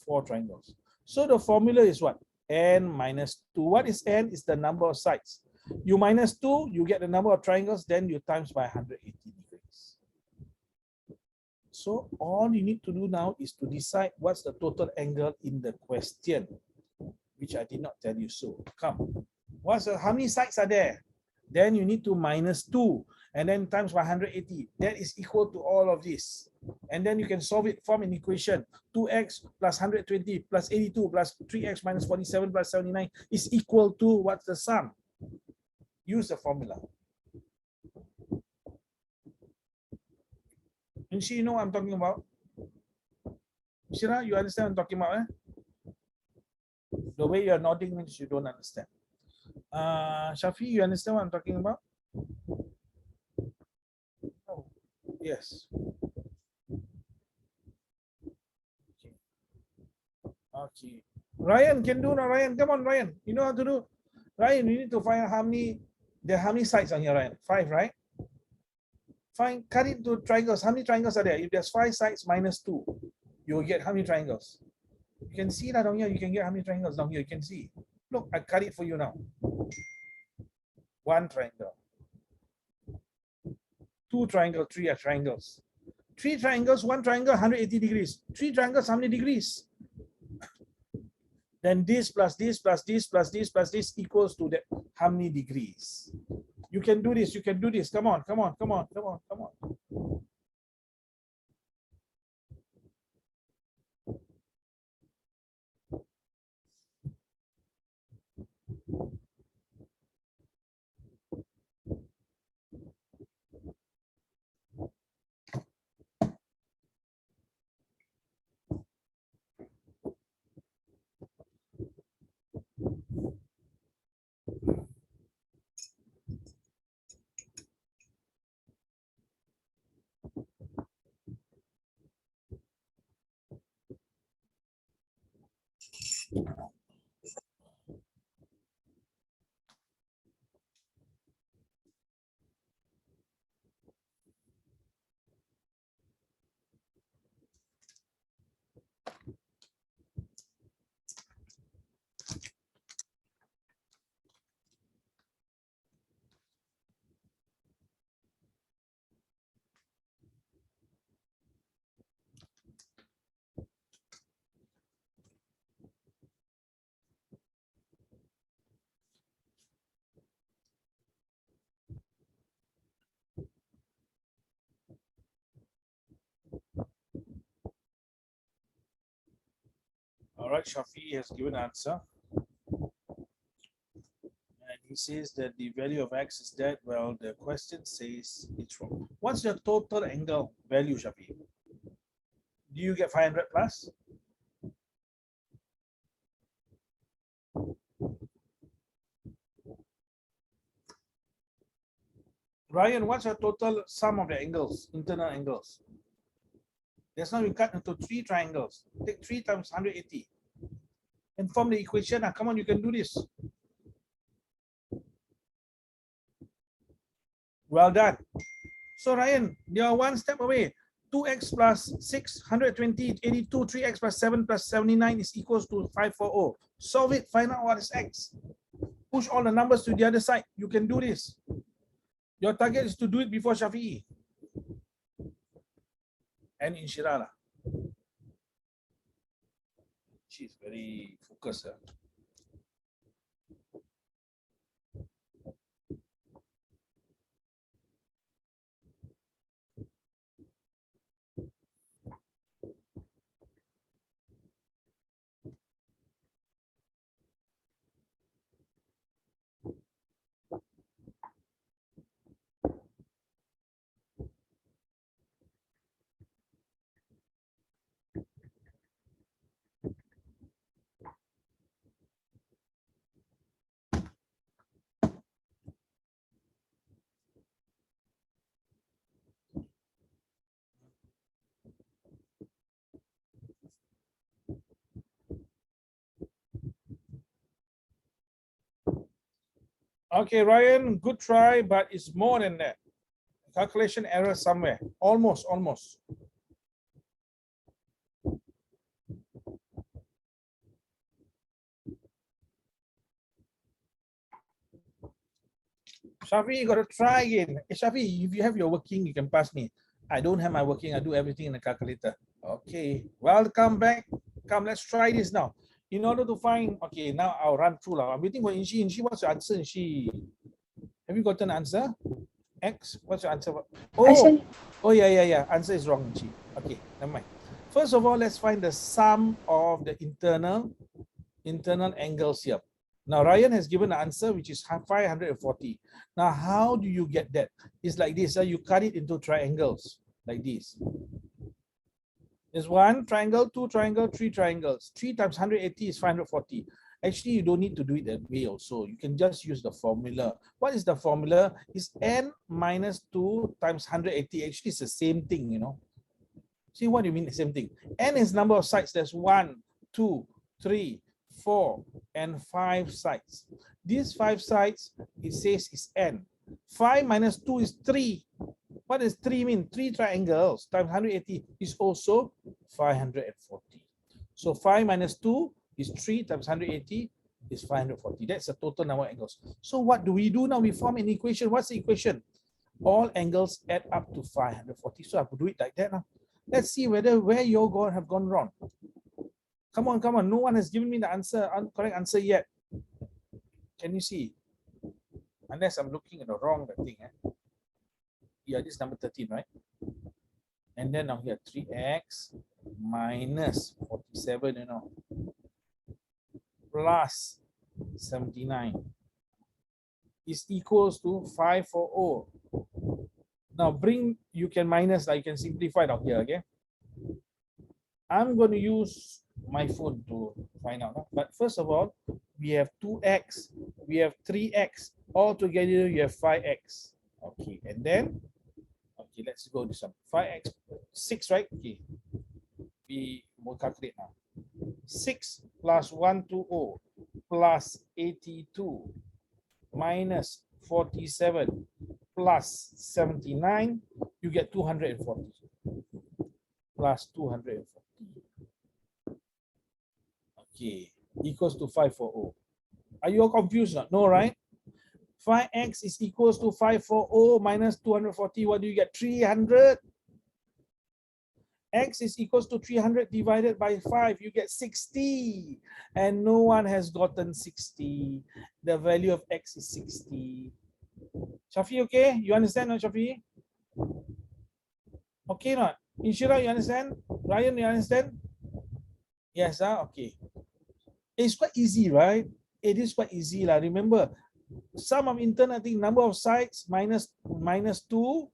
4 triangles. So the formula is what? N minus 2. What is N? Is the number of sides. You minus 2, you get the number of triangles, then you times by 180 degrees. So all you need to do now is to decide what's the total angle in the question, which I did not tell you so. Come. How many sides are there? Then you need to minus 2 and then times by 180. That is equal to all of this. And then you can solve it, form an equation. 2x plus 120 plus 82 plus 3x minus 47 plus 79 is equal to what's the sum? Use the formula. And you know what I'm talking about? Shira, you understand what I'm talking about? The way you're nodding means you don't understand. Shafi, you understand what I'm talking about? Oh, yes. Okay. Ryan can do now. Ryan, come on, Ryan. You know how to do. Ryan, you need to find how many. There are how many sides on here, Ryan? 5, right? Find, cut it to triangles. How many triangles are there? If there's 5 sides minus 2, you will get how many triangles? You can see that down here. You can get how many triangles down here. You can see. Look, I cut it for you now. 1 triangle. 2 triangles, 3 are triangles. 3 triangles, 1 triangle, 180 degrees. 3 triangles, how many degrees? Then this plus this plus this plus this plus this equals to that how many degrees? You can do this. You can do this. Come on, come on, come on, come on, come on. All right, Shafi has given answer. And he says that the value of x is that. Well, the question says it's wrong. What's your total angle value, Shafi? Do you get 500 plus? Ryan, what's your total sum of the angles, internal angles? That's now you cut into 3 triangles. Take 3 times 180. And form the equation. Come on, you can do this. Well done. So Ryan, you're 1 step away. 2x plus 6, 120, 82, 3x plus 7 plus 79 is equals to 540. Solve it, find out what is x. Push all the numbers to the other side. You can do this. Your target is to do it before Shafi'i. And Inshirala. She's very focused. Okay, Ryan, good try, but it's more than that. Calculation error somewhere. Almost. Shafi, you got to try again. Hey, Shafi, if you have your working, you can pass me. I don't have my working. I do everything in the calculator. Okay, welcome back. Come, let's try this now. In order to find, okay, now I'll run through. I'm waiting for Inshi. Inshi, what's your answer, Inshi? Have you gotten an answer? X, what's your answer? Oh, yeah. Answer is wrong, Inshi. Okay, never mind. First of all, let's find the sum of the internal angles here. Now Ryan has given the answer, which is 540. Now how do you get that? It's like this. You cut it into triangles like this. There's one triangle, two triangle, three triangles. 3 times 180 is 540. Actually, you don't need to do it that way also. You can just use the formula. What is the formula? It's n minus 2 times 180. Actually, it's the same thing, you know. See what do you mean the same thing? N is number of sides. There's 1, 2, 3, 4, and 5 sides. These 5 sides, it says is n. 5 minus 2 is 3. What does 3 mean? 3 triangles times 180 is also 540. So 5 minus 2 is 3 times 180 is 540. That's the total number of angles. So what do we do now? We form an equation. What's the equation? All angles add up to 540. So I have to do it like that now. Let's see where you have gone wrong. Come on, come on. No one has given me the answer, correct answer yet. Can you see? Unless I'm looking at the wrong thing. Yeah, this is number 13, right? And then now here 3x minus 47, you know, plus 79 is equals to 540. Now you can minus, you can simplify down here, okay? I'm going to use my phone to find out. But first of all, we have 2x, we have 3x, all together you have 5x. Okay, and then, okay, let's go to some 5x, 6, right? Okay, we will calculate now. 6 plus 120 plus 82 minus 47 plus 79, you get 240 plus 240. Okay, equals to 540. Are you all confused? No, right? 5x is equals to 540 minus 240. What do you get? 300. X is equals to 300 divided by 5. You get 60. And no one has gotten 60. The value of x is 60. Shafi, okay? You understand, no, Shafi? Okay, not? Inshira, you understand? Ryan, you understand? Yes, okay. It's quite easy, right? It is quite easy. Remember, sum of internal thing, number of sides minus 2,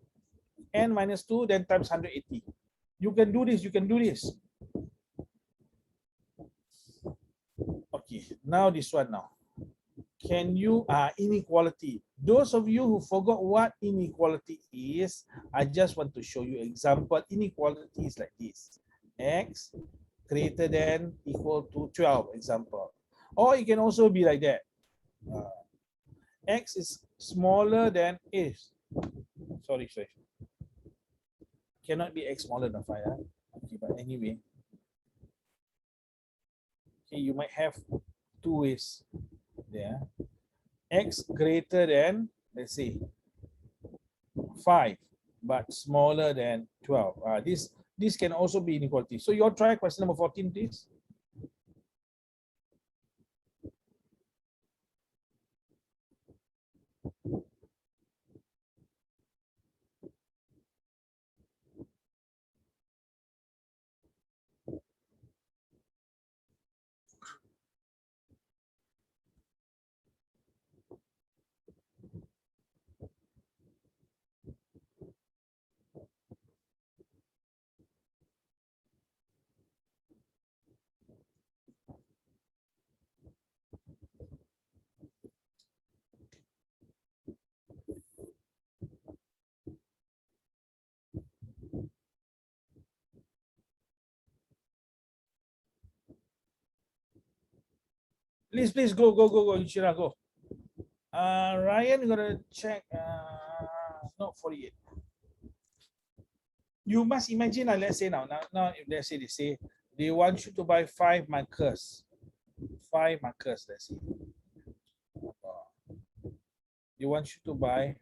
n minus 2, then times 180. You can do this, you can do this. Okay, now this one now. Can you, inequality. Those of you who forgot what inequality is, I just want to show you example. Inequality is like this. X greater than equal to 12, example. Or it can also be like that. X is smaller than is. Sorry. Cannot be x smaller than 5. Okay, but anyway. Okay, you might have 2 ways there. X greater than, let's say, 5, but smaller than 12. This can also be inequality. So you all try question number 14, please. Please go, Ichira, go. Ryan, you're gonna check. Not 48. You must imagine, let's say now if let's say they want you to buy 5 markers. 5 markers, let's say. They want you to buy.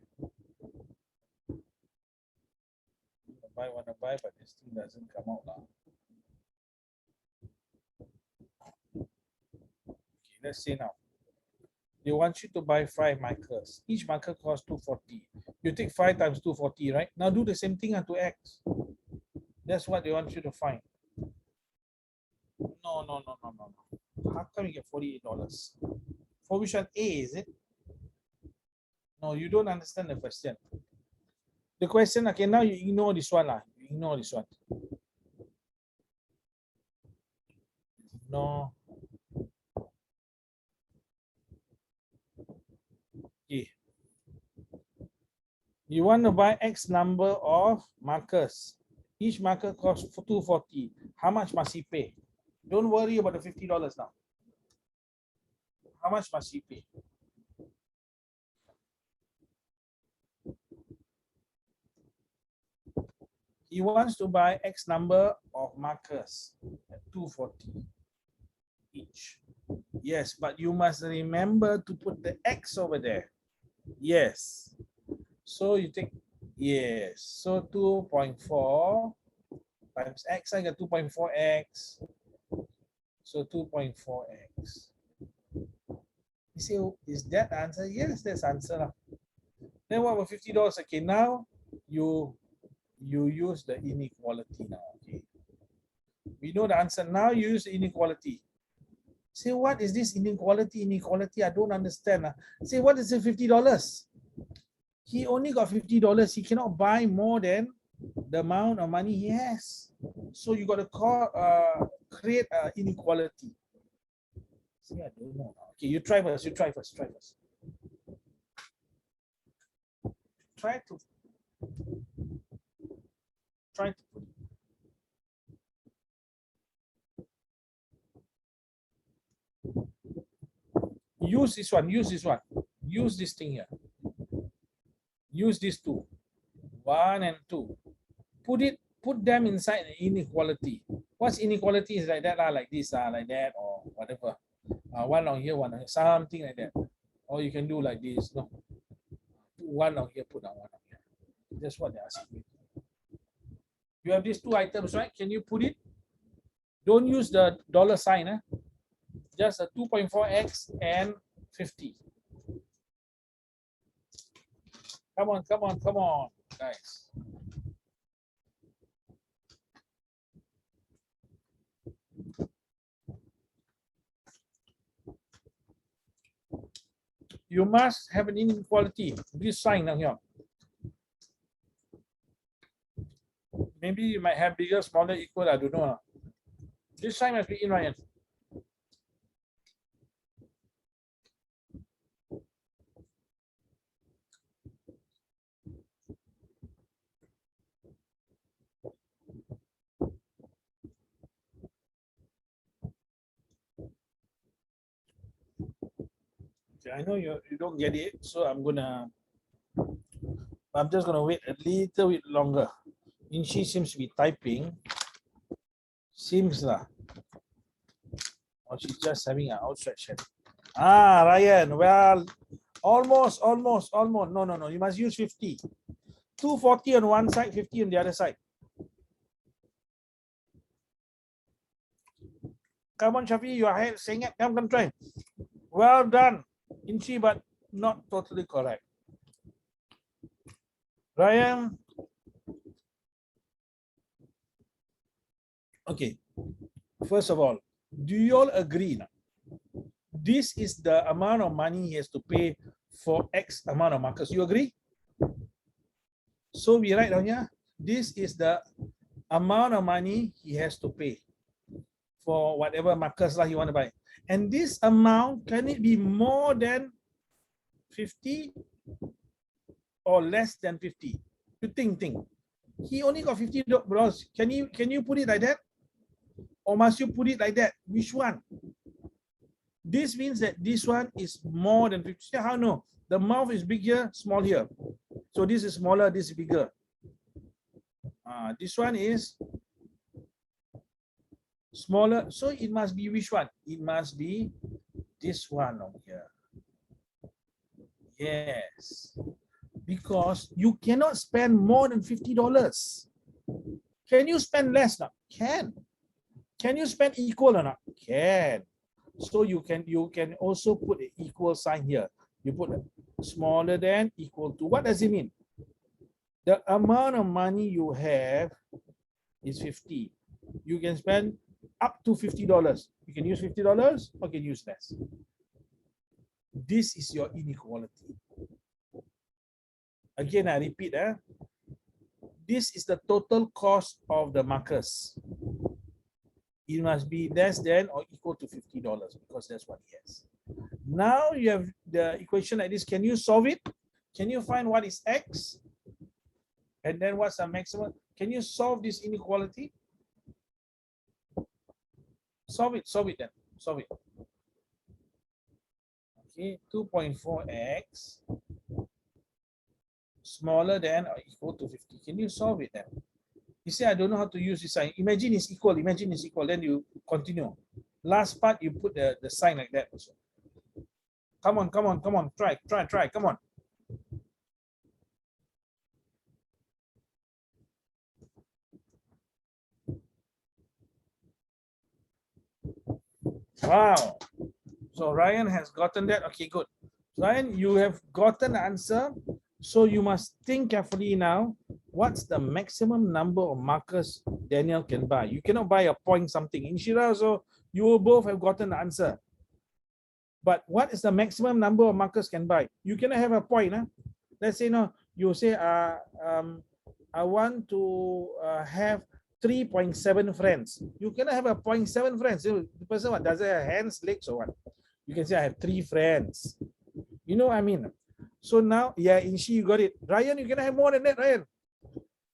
Wanna buy, but this thing doesn't come out now. Okay, let's say now. They want you to buy 5 markers. Each marker costs 240. You take 5 times 240, right? Now do the same thing to X. That's what they want you to find. No. How come you get $48? For which one? A, is it? No, you don't understand the question. The question, okay, now you ignore this one lah. You ignore this one. No. Okay. You want to buy X number of markers. Each marker costs $240. How much must he pay? Don't worry about the $50 now. How much must he pay? He wants to buy X number of markers at $240 each. Yes, but you must remember to put the X over there. Yes. So you take, yes. So 2.4 times X, I got 2.4X. So 2.4X. You say, is that the answer? Yes, that's the answer. Then what about $50? Okay, now you use the inequality now. Okay. We know the answer. Now you use the inequality. Say, what is this inequality? Inequality, I don't understand. Say, what is the $50? He only got $50. He cannot buy more than the amount of money he has. So you got to create an inequality. See, I don't know. Okay, you try first. You try first. Try first. Try to put it. Use this one. Use this one. Use this thing here. Use these two. 1 and 2. Put them inside the inequality. What's inequality is like that, like this, like that, or whatever. One on here, one on here, something like that. Or you can do like this. No. Put one on here, put on one on here. That's what they're asking me. You have these two items, right? Can you put it? Don't use the dollar sign. Just a 2.4x and 50. Come on, come on, come on, guys. You must have an inequality. This sign down here. Maybe you might have bigger, smaller, equal, I don't know. This sign must be in, Ryan. Okay, I know you don't get it, so I'm just gonna wait a little bit longer. Inshi seems to be typing. Seems lah. Or she's just having an outstretched hand. Ryan, well, almost. No. You must use 50. 240 on one side, 50 on the other side. Come on, Shafi, you are saying it. Come, try. Well done, Inchi, but not totally correct. Ryan. Okay. First of all, do you all agree now? This is the amount of money he has to pay for X amount of markers. You agree? So we write down here, this is the amount of money he has to pay for whatever markers he want to buy. And this amount, can it be more than 50 or less than 50? You think. He only got $50. Can you put it like that? Or must you put it like that? Which one? This means that this one is more than 50. How no? The mouth is big here, small here. So this is smaller, this is bigger. This one is smaller. So it must be which one? It must be this one over here. Yes. Because you cannot spend more than $50. Can you spend less now? Can. Can you spend equal or not? Can. So you can also put an equal sign here. You put smaller than, equal to. What does it mean? The amount of money you have is 50. You can spend up to $50. You can use $50 or you can use less. This is your inequality. Again, I repeat, this is the total cost of the markers. It must be less than or equal to $50 because that's what he has. Now you have the equation like this. Can you solve it? Can you find what is X? And then what's the maximum? Can you solve this inequality? Solve it then. Solve it. Okay, 2.4x smaller than or equal to 50. Can you solve it then? You say, I don't know how to use this sign. Imagine it's equal, then you continue. Last part, you put the sign like that also. Come on, try, come on. Wow. So Ryan has gotten that. Okay, good. Ryan, you have gotten the answer. So you must think carefully now. What's the maximum number of markers Daniel can buy? You cannot buy a point something. Inshira, so you will both have gotten the answer. But what is the maximum number of markers can buy? You cannot have a point. Let's say no, you say I want to have 3.7 friends. You cannot have a 0.7 friends. The person what does it have hands, legs, or what? You can say I have 3 friends. You know what I mean? So now, yeah, Inshi, you got it. Ryan, you cannot have more than that, Ryan.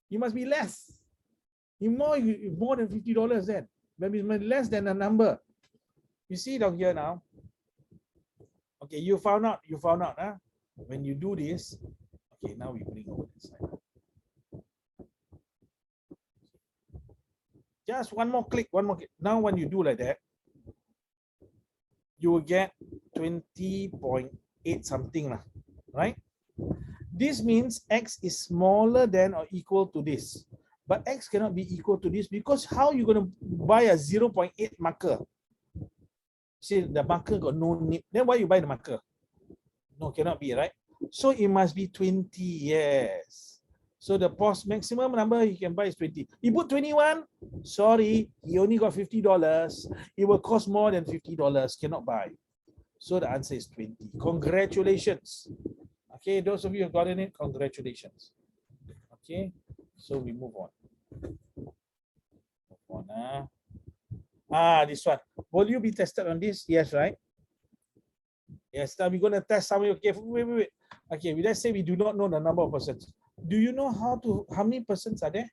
You must be less. More than $50 then. Maybe less than a number. You see down here now. Okay, you found out, huh? When you do this, okay, now we bring over this side. Just one more click. Now when you do like that, you will get 20.8 something, right? This means X is smaller than or equal to this. But X cannot be equal to this because how are you going to buy a 0.8 marker? See, the marker got no nib. Then why you buy the marker? No, cannot be, right? So it must be 20, yes. So the maximum number he can buy is 20. He put 21, sorry, he only got $50. It will cost more than $50, cannot buy. So the answer is 20. Congratulations. Okay, those of you who have gotten it, congratulations. Okay, so we move on. This one. Will you be tested on this? Yes, right? Yes, now we're going to test some of you. Okay, wait. Okay, let's say we do not know the number of persons. Do you know how many persons are there?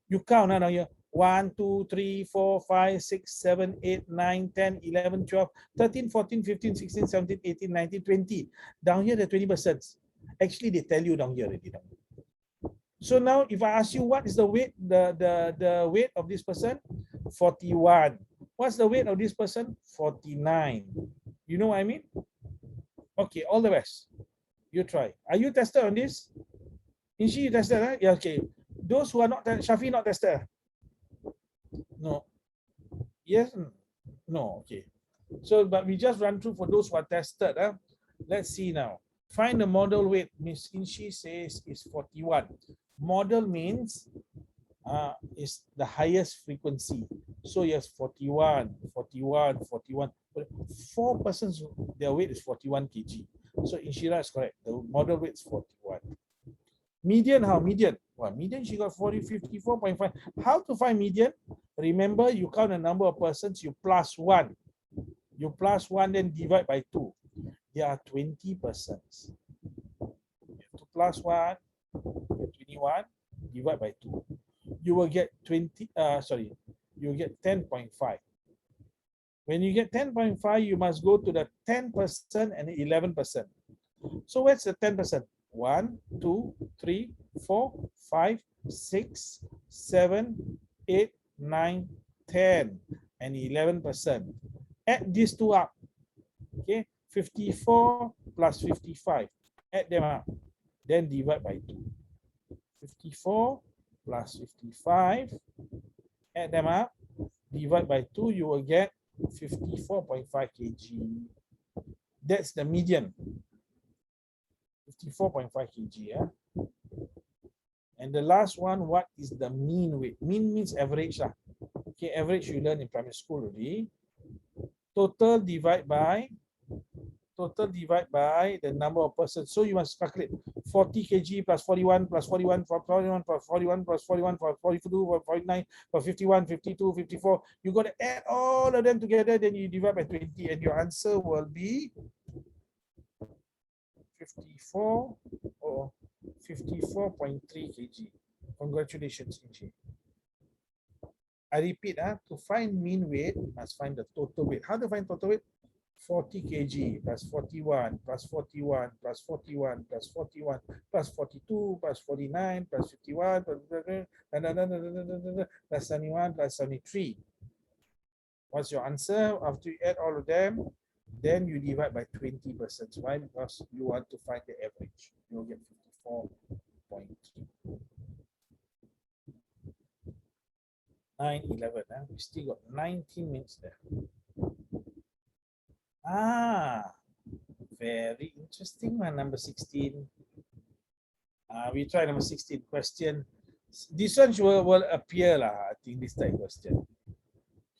You count now here. 1, 2, 3, 4, 5, 6, 7, 8, 9, 10, 11, 12, 13, 14, 15, 16, 17, 18, 19, 20. Down here, there are 20 persons. Actually, they tell you down here already. So now, if I ask you what is the weight, the weight of this person, 41. What's the weight of this person? 49. You know what I mean? Okay, all the best. You try. Are you tested on this? Inshi, you tested, right? Yeah, okay. Those who are not, Shafi not tested. No. Yes? No, okay. So, but we just run through for those who are tested. Let's see now. Find the model weight. Miss Inshi says is 41. Model means is the highest frequency. So yes, 41, 41, 41. 4 persons, their weight is 41 kg. So Inshira is correct. The model weight is 41. Median, how? Median. Well, median, she got 54.5. How to find median? Remember, you count the number of persons, you plus 1. You plus 1, then divide by 2. There are 20 persons. You have to plus 1, 21, divide by 2. You will get you will get 10.5. When you get 10.5, you must go to the 10% and 11%. So where's the 10%? 1, 2, 3, 4, 5, 6, 7, 8, 9, 10, and 11%. Add these two up. Okay, 54 plus 55. Add them up. Then divide by 2. 54 plus 55. Add them up. Divide by 2. You will get 54.5 kg. That's the median. 54.5 kg. Yeah? And the last one, what is the mean weight? Mean means average. Okay, average you learn in primary school already. Total divide by Total divide by the number of persons. So you must calculate 40 kg plus 41 plus 41 plus 41 plus 41 plus 41 plus 42 plus 49 plus 51, 52, 54. You got to add all of them together, then you divide by 20, and your answer will be 54 or 54.3 kg. Congratulations, Inchi. I repeat, to find mean weight, you must find the total weight. How to find total weight? 40 kg plus 41 plus 41 plus 41 plus 41 plus 42 plus 49 plus 51 plus 71 plus 73. What's your answer? After you add all of them, then you divide by 20%. Why? Because you want to find the average. You'll get 54.3. 9:11. We still got 19 minutes there. Very interesting one. Number 16. We try number 16 question. This one will appear I think this type question.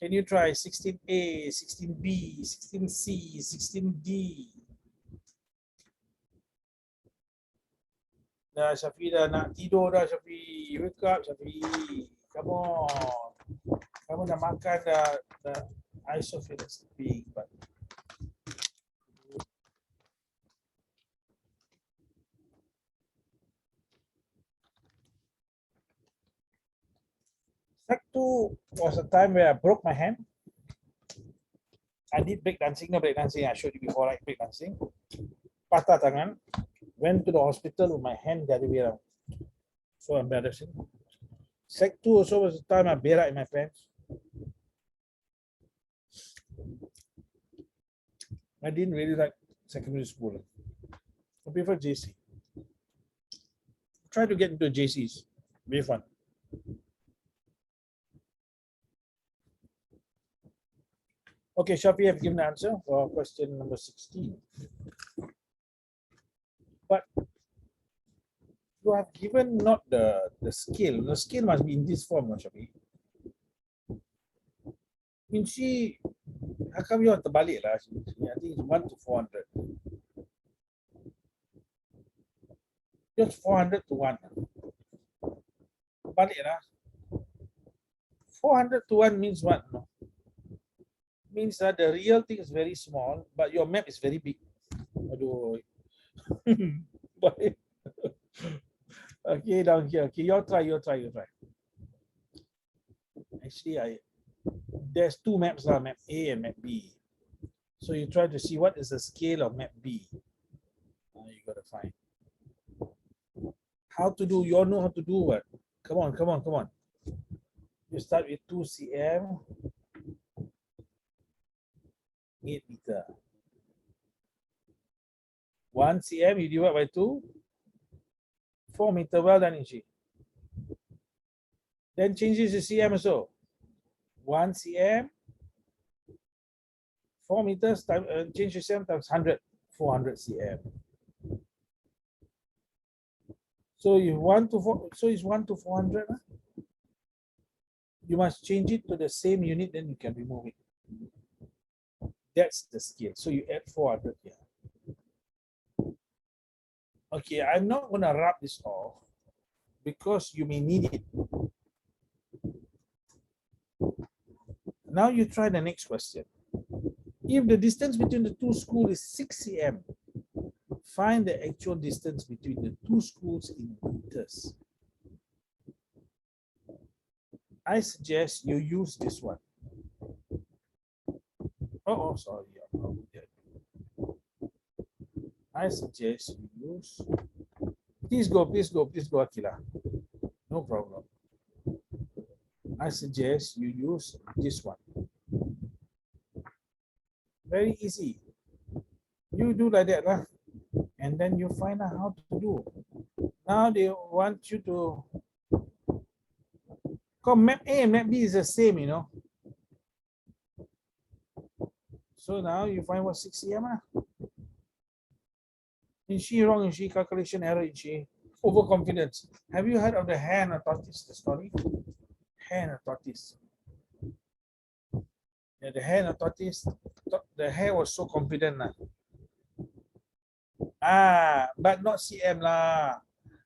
Can you try 16A, 16B, 16C, 16D? Dah Syafi dah nak tidur dah Syafi. Wake up Syafi. Come on. Kamu dah makan dah. I so feel like sleeping, but Sec 2 was a time where I broke my hand. I did break dancing. No break dancing. I showed you before, right? Break dancing. Patah tangan. Went to the hospital with my hand the other way around. So embarrassing. Sec 2 also was the time I berak in my pants. I didn't really like secondary school. I prefer JC. Try to get into JCs. Be fun. Okay, Shafi, have given the answer for question number 16. But you have given not the scale. The scale must be in this form, Shafi. Inci, how come you have to terbalik lah? I think it's 1 to 400. Just 400 to 1. Balik lah. 400 to 1 means what? No? Means that the real thing is very small, but your map is very big. Aduh. Okay, down here. Okay, you try. Actually, there's two maps, map A and map B. So you try to see what is the scale of map B. You gotta find. How to do, you all know how to do what? Come on. You start with 2 cm, 8 meter. 1 cm, you divide by 2, 4 meter. Well done, Inchi. Then changes the cm also. 1 cm, 4 meters, change the cm times 100, 400 cm. So you 1 to 4, so it's 1 to 400. You must change it to the same unit, then you can remove it. That's the scale. So you add 400 here. Okay, I'm not going to rub this off because you may need it. Now you try the next question. If the distance between the two schools is 6 cm, find the actual distance between the two schools in meters. I suggest you use this one. Oh, sorry. I suggest you use. Please go, Akila. No problem. I suggest you use this one. Very easy. You do like that, and then you find out how to do. Now they want you to. Come, map A and map B is the same, you know. So now you find what 6 cm. Is she wrong? Is she calculation error? Is she overconfidence? Have you heard of the hare and the tortoise? The story? Hare and the tortoise. Yeah, the hare and the tortoise. The hare was so confident. But not cm lah.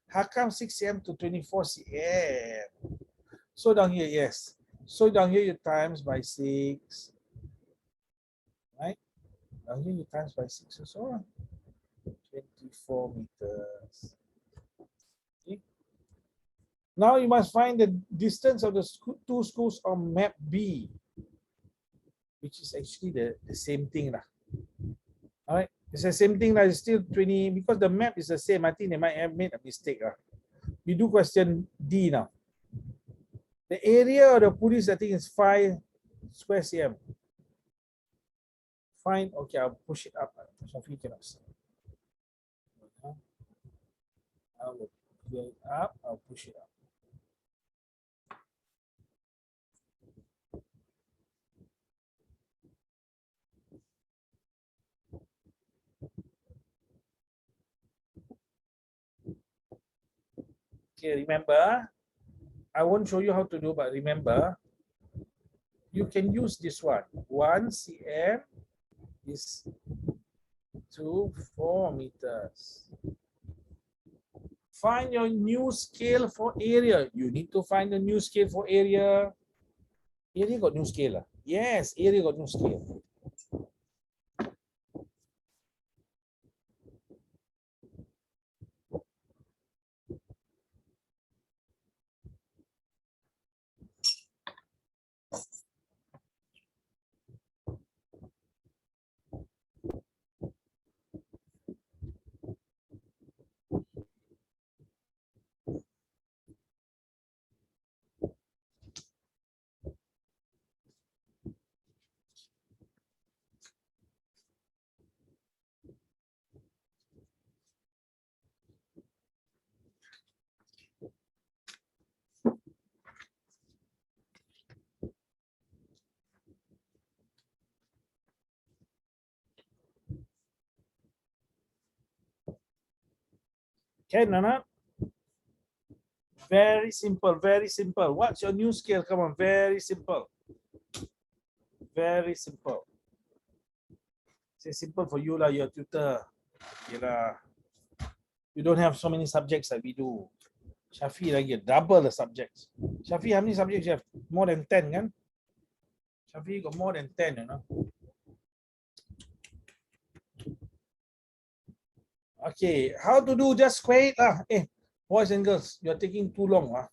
How come 6 cm to 24 cm? So down here, yes. So down here you times by 6, right? Down here you times by 6 and so on. 24 meters. Okay. Now you must find the distance of the two schools on map B, which is actually the same thing lah. All right, it's the same thing lah. It's still 20 because the map is the same. I think they might have made a mistake lah. We do question D now. The area of the police, I think, is 5 square cm. Fine. Okay, I'll push it up. Shafi cannot see. I will clear it up. I'll push it up. Okay, remember, I won't show you how to do, but remember, you can use this one. 1 cm is to 4 meters. Find your new scale for area. You need to find the new scale for area. Area got new scale. Yes, area got new scale. Can or not? Very simple, very simple. What's your new scale? Come on, very simple. Very simple. Say simple for you lah, your tutor. Okay lah. You don't have so many subjects like we do. Shafi lagi double the subjects. Shafi, how many subjects you have? More than 10, kan? Shafi got more than 10, you know. Okay, how to do? Just square it lah. Boys and girls, you're taking too long lah.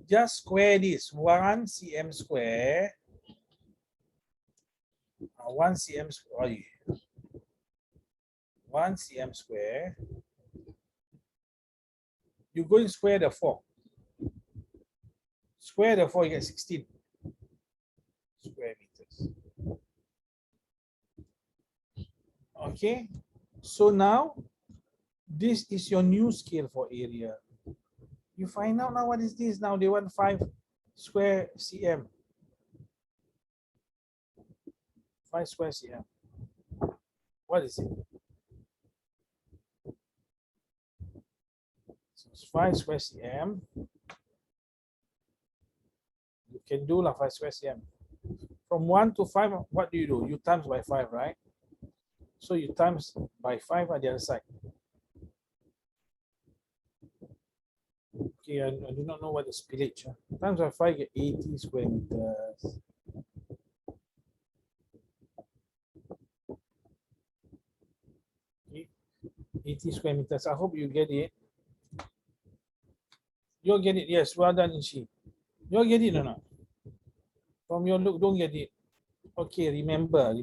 Just square this. 1 cm square. 1 cm square. 1 cm square. You go and square the 4. Square the 4, you get 16 square meters. Okay, so now this is your new scale for area. You find out now what is this. Now they want 5 square cm. 5 square cm. What is it? So it's 5 square cm. You can do like 5 square cm. From 1 to 5, what do? You times by 5, right? So you times by 5 on the other side. Okay, I do not know what is spillage. Times by 5, get 80 square meters. Okay, 80 square meters. I hope you get it. You'll get it. Yes, well done, Ishi. You'll get it or not? From your look, don't get it. Okay, remember.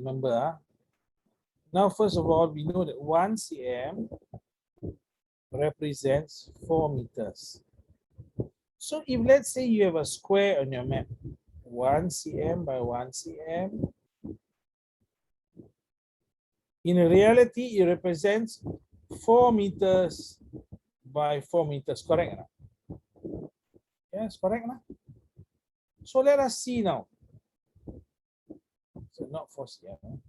Now, first of all, we know that 1 cm represents 4 meters. So if let's say you have a square on your map, 1 cm by 1 cm, in reality, it represents 4 meters by 4 meters, correct? Yes, correct. So let us see now. So not 4 cm,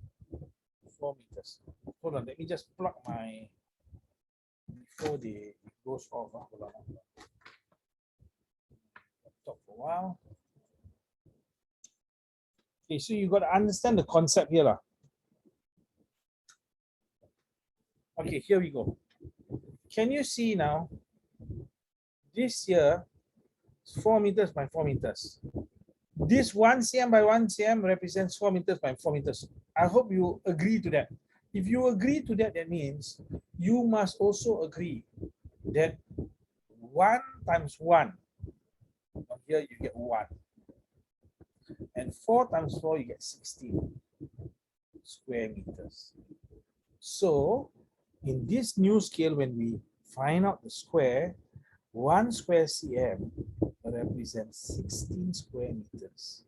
4 meters. Hold on, let me just plug my, before it goes off. Hold on. Talk for a while. Okay, so you got to understand the concept here. Okay, here we go. Can you see now? This here, 4 meters by 4 meters. This 1 cm by 1 cm represents 4 meters by 4 meters. I hope you agree to that. If you agree to that, that means you must also agree that 1 times 1, here you get 1. And 4 times 4, you get 16 square meters. So, in this new scale, when we find out the square, 1 square cm represents 16 square meters.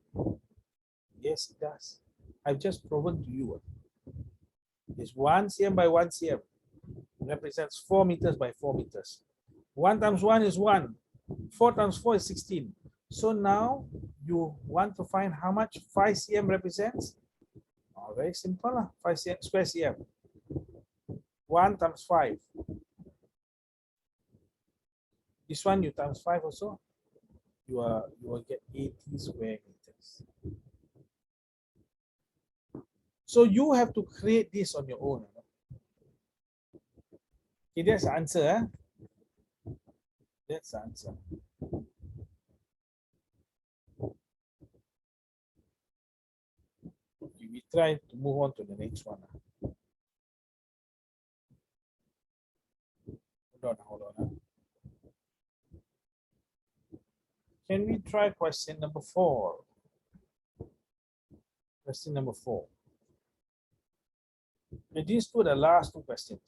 Yes, it does. I've just proven to you. It's 1 cm by 1 cm represents 4 meters by 4 meters. 1 times 1 is 1. 4 times 4 is 16. So now you want to find how much 5 cm represents? Oh, very simple. 5 cm, square cm. 1 times 5. This one you times 5 also. You will get 80 square meters. So you have to create this on your own. Okay, that's the answer. Eh? That's the answer. Okay, we try to move on to the next one. Hold on. Can we try question number 4? Question number 4. And these two are the last two questions.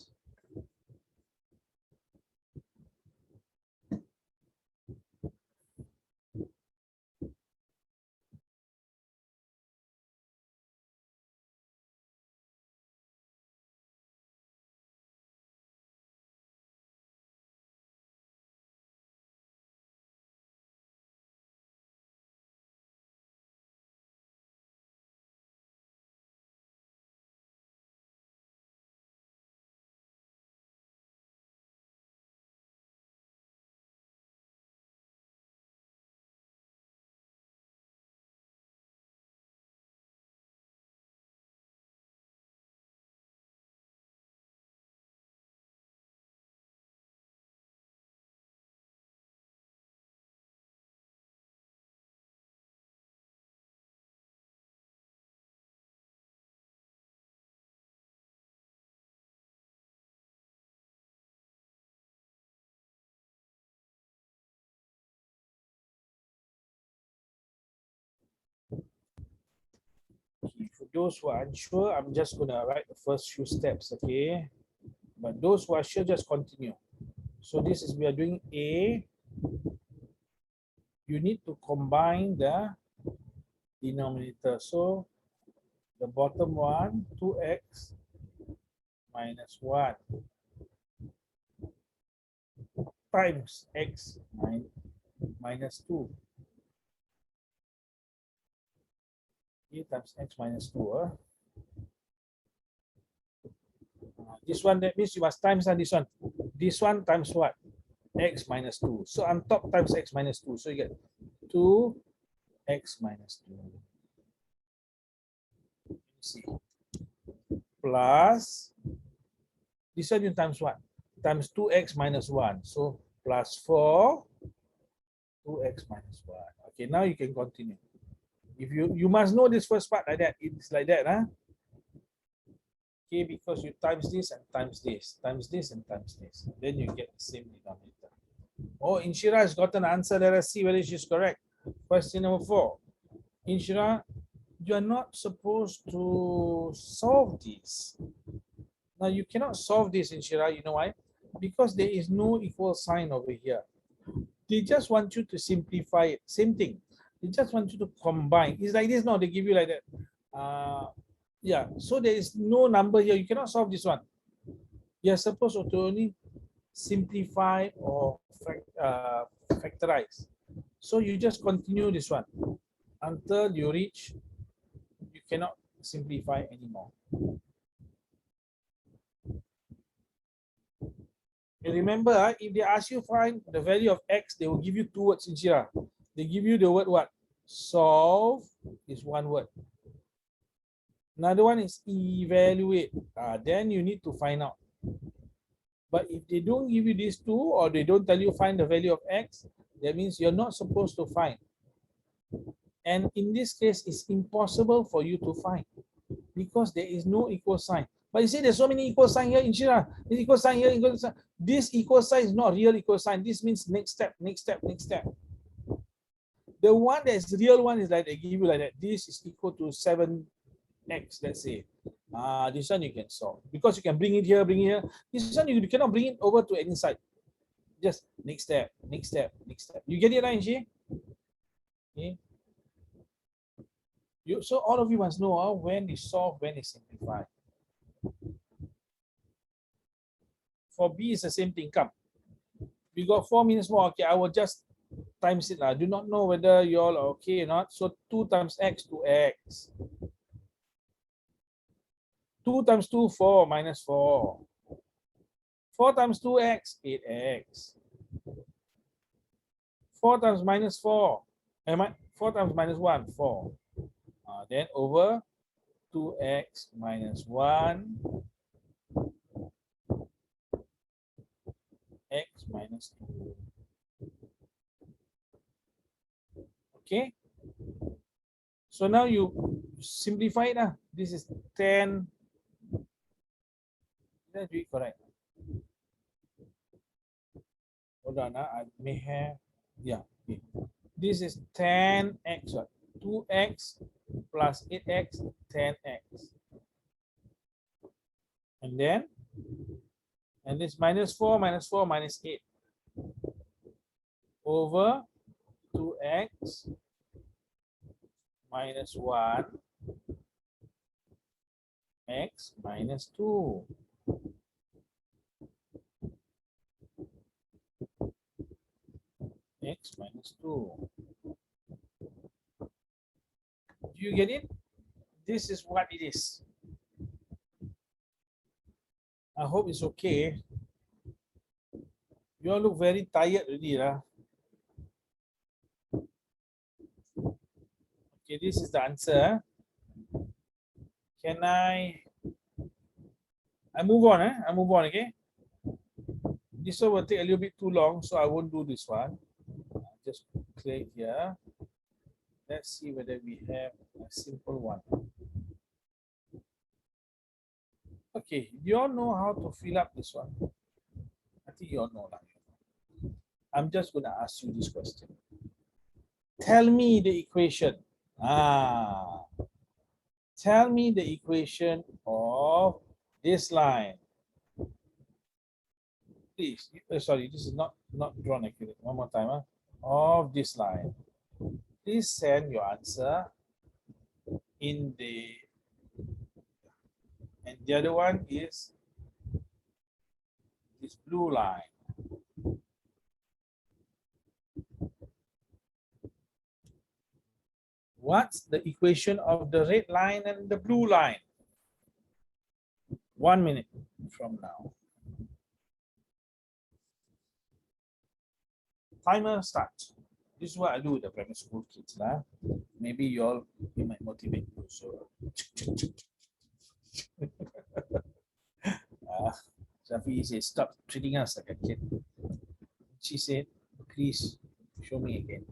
Okay, for those who are unsure, I'm just going to write the first few steps, okay? But those who are sure, just continue. So this is, we are doing A. You need to combine the denominator. So the bottom one, 2x minus 1 times x minus 2. A times x minus 2. This one, that means you must times this one. This one times what? X minus 2. So on top times x minus 2. So you get 2x minus 2. See. Plus, this one you times what? Times 2x minus 1. So plus 4, 2x minus 1. Okay, now you can continue. If you must know this first part like that. It's like that, huh? Okay, because you times this and times this, times this and times this. Then you get the same denominator. Oh, Inshira has got an answer. Let us see whether she's correct. Question number 4. Inshira, you are not supposed to solve this. Now you cannot solve this, Inshira. You know why? Because there is no equal sign over here. They just want you to simplify it. Same thing. They just want you to combine. It's like this now. They give you like that. Yeah. So there is no number here. You cannot solve this one. You are supposed to only simplify or factorize. So you just continue this one until you reach. You cannot simplify anymore. And remember, if they ask you find the value of x, they will give you 2 words in here. They give you the word what? Solve is 1 word. Another one is evaluate. Then you need to find out. But if they don't give you these two, or they don't tell you find the value of x, that means you're not supposed to find. And in this case, it's impossible for you to find because there is no equal sign. But you see, there's so many equal sign here in Shira. This equal sign here, equal sign. This equal sign is not real equal sign. This means next step, next step, next step. The one that's real one is like they give you like that. This is equal to 7x, let's say. This one you can solve because you can bring it here, bring it here. This one you cannot bring it over to any side. Just next step, next step, next step. You get it, right, Angie? Okay. So all of you must know when they solve, when they simplify. For B is the same thing. Come. We got 4 minutes more. Okay, I will just times it. I do not know whether you all are okay or not. So 2 times x, 2x. 2 times 2, 4 minus 4. 4 times 2x, 8x. 4 times minus 4. 4 times minus 1, 4. Then over 2x minus 1. X minus 2. Okay. So now you simplify it. This is 10. Did I do it correct? Hold on. I may have. Yeah. Okay. This is 10x. 2x plus 8x, 10x. And then, and this minus 4 minus 4 minus 8 over 2x minus 1 x minus 2. X minus 2. Do you get it? This is what it is. I hope it's okay. You all look very tired already. Okay, this is the answer. Can I move on? I move on, okay? This one will take a little bit too long, so I won't do this one. I'll just clear it here. Let's see whether we have a simple one. Okay, you all know how to fill up this one? I think you all know that. I'm just going to ask you this question. Tell me the equation. Tell me the equation of this line. Please, sorry, this is not drawn accurately. One more time. Of this line. Please send your answer in the, and the other one is this blue line. What's the equation of the red line and the blue line? 1 minute from now. Timer starts. This is what I do with the primary school kids. Maybe you might motivate you. So, Shafi said, stop treating us like a kid. She said, please show me again.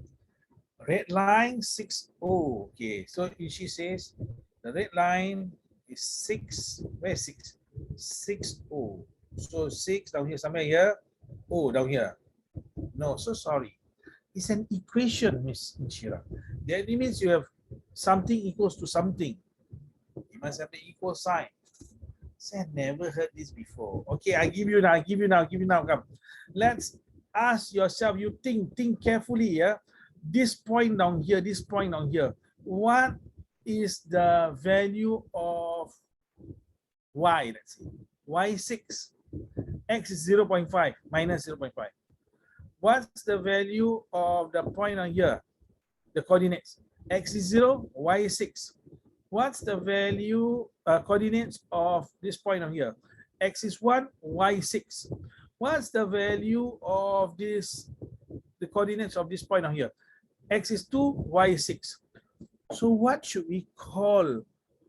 Red line 6. Oh, okay. So she says the red line is 6. Where's 6? 6 O. So 6 down here, somewhere here. O down here. No, so sorry. It's an equation, Miss Shira. That means you have something equals to something. You must have the equal sign. So I never heard this before. Okay, I give you now. Come. Let's ask yourself, you think carefully, yeah. This point down here, this point down here. What is the value of y? Let's see. Y 6. X is 0.5 minus 0.5. What's the value of the point on here? The coordinates. X is 0, y is 6. What's the value, coordinates of this point on here? X is 1, y is 6. What's the value of this, the coordinates of this point on here? X is 2, y is 6. So what should we call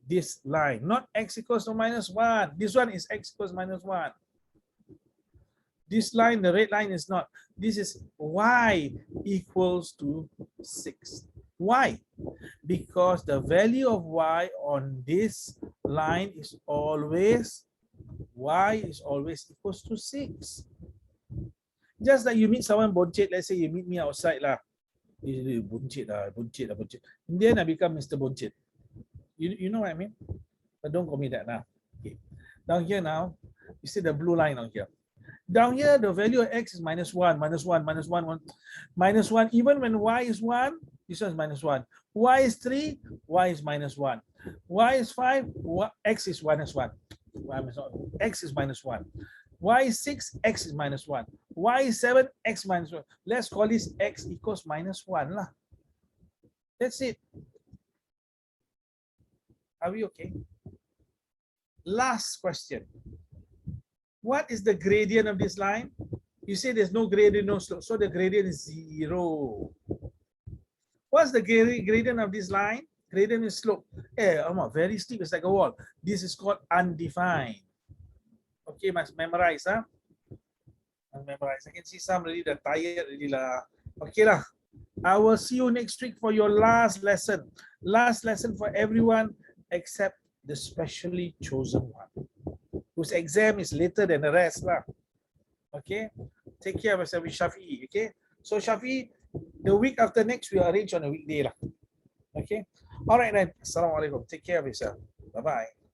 this line? Not x equals to minus 1. This one is x equals minus 1. This line, the red line is not. This is y equals to 6. Why? Because the value of y on this line is always equals to 6. Just like you meet someone boncet, let's say you meet me outside lah. Boncet. In the end, I become Mr. Boncet. You know what I mean? But don't call me that now. Okay. Down here now, you see the blue line on here. Down here, the value of x is minus 1, minus 1, minus 1, 1, minus 1. Even when y is 1, this one is minus 1. Y is 3, y is minus 1. Y is 5, x is minus 1. X is minus 1. Y is 6, x is minus 1. Y is 7, x minus 1. Let's call this x equals minus 1 lah. That's it. Are we okay? Last question. What is the gradient of this line? You say there's no gradient, no slope. So the gradient is 0. What's the gradient of this line? Gradient is slope. Very steep. It's like a wall. This is called undefined. Okay, must memorize. Huh? Memorize. I can see some really tired. Really lah. Okay lah. I will see you next week for your last lesson. Last lesson for everyone except the specially chosen one, whose exam is later than the rest lah. Okay, take care of yourself with Shafi. Okay, so Shafi, the week after next we arrange on a weekday lah. Okay, all right then. Assalamualaikum. Take care of yourself. Bye bye.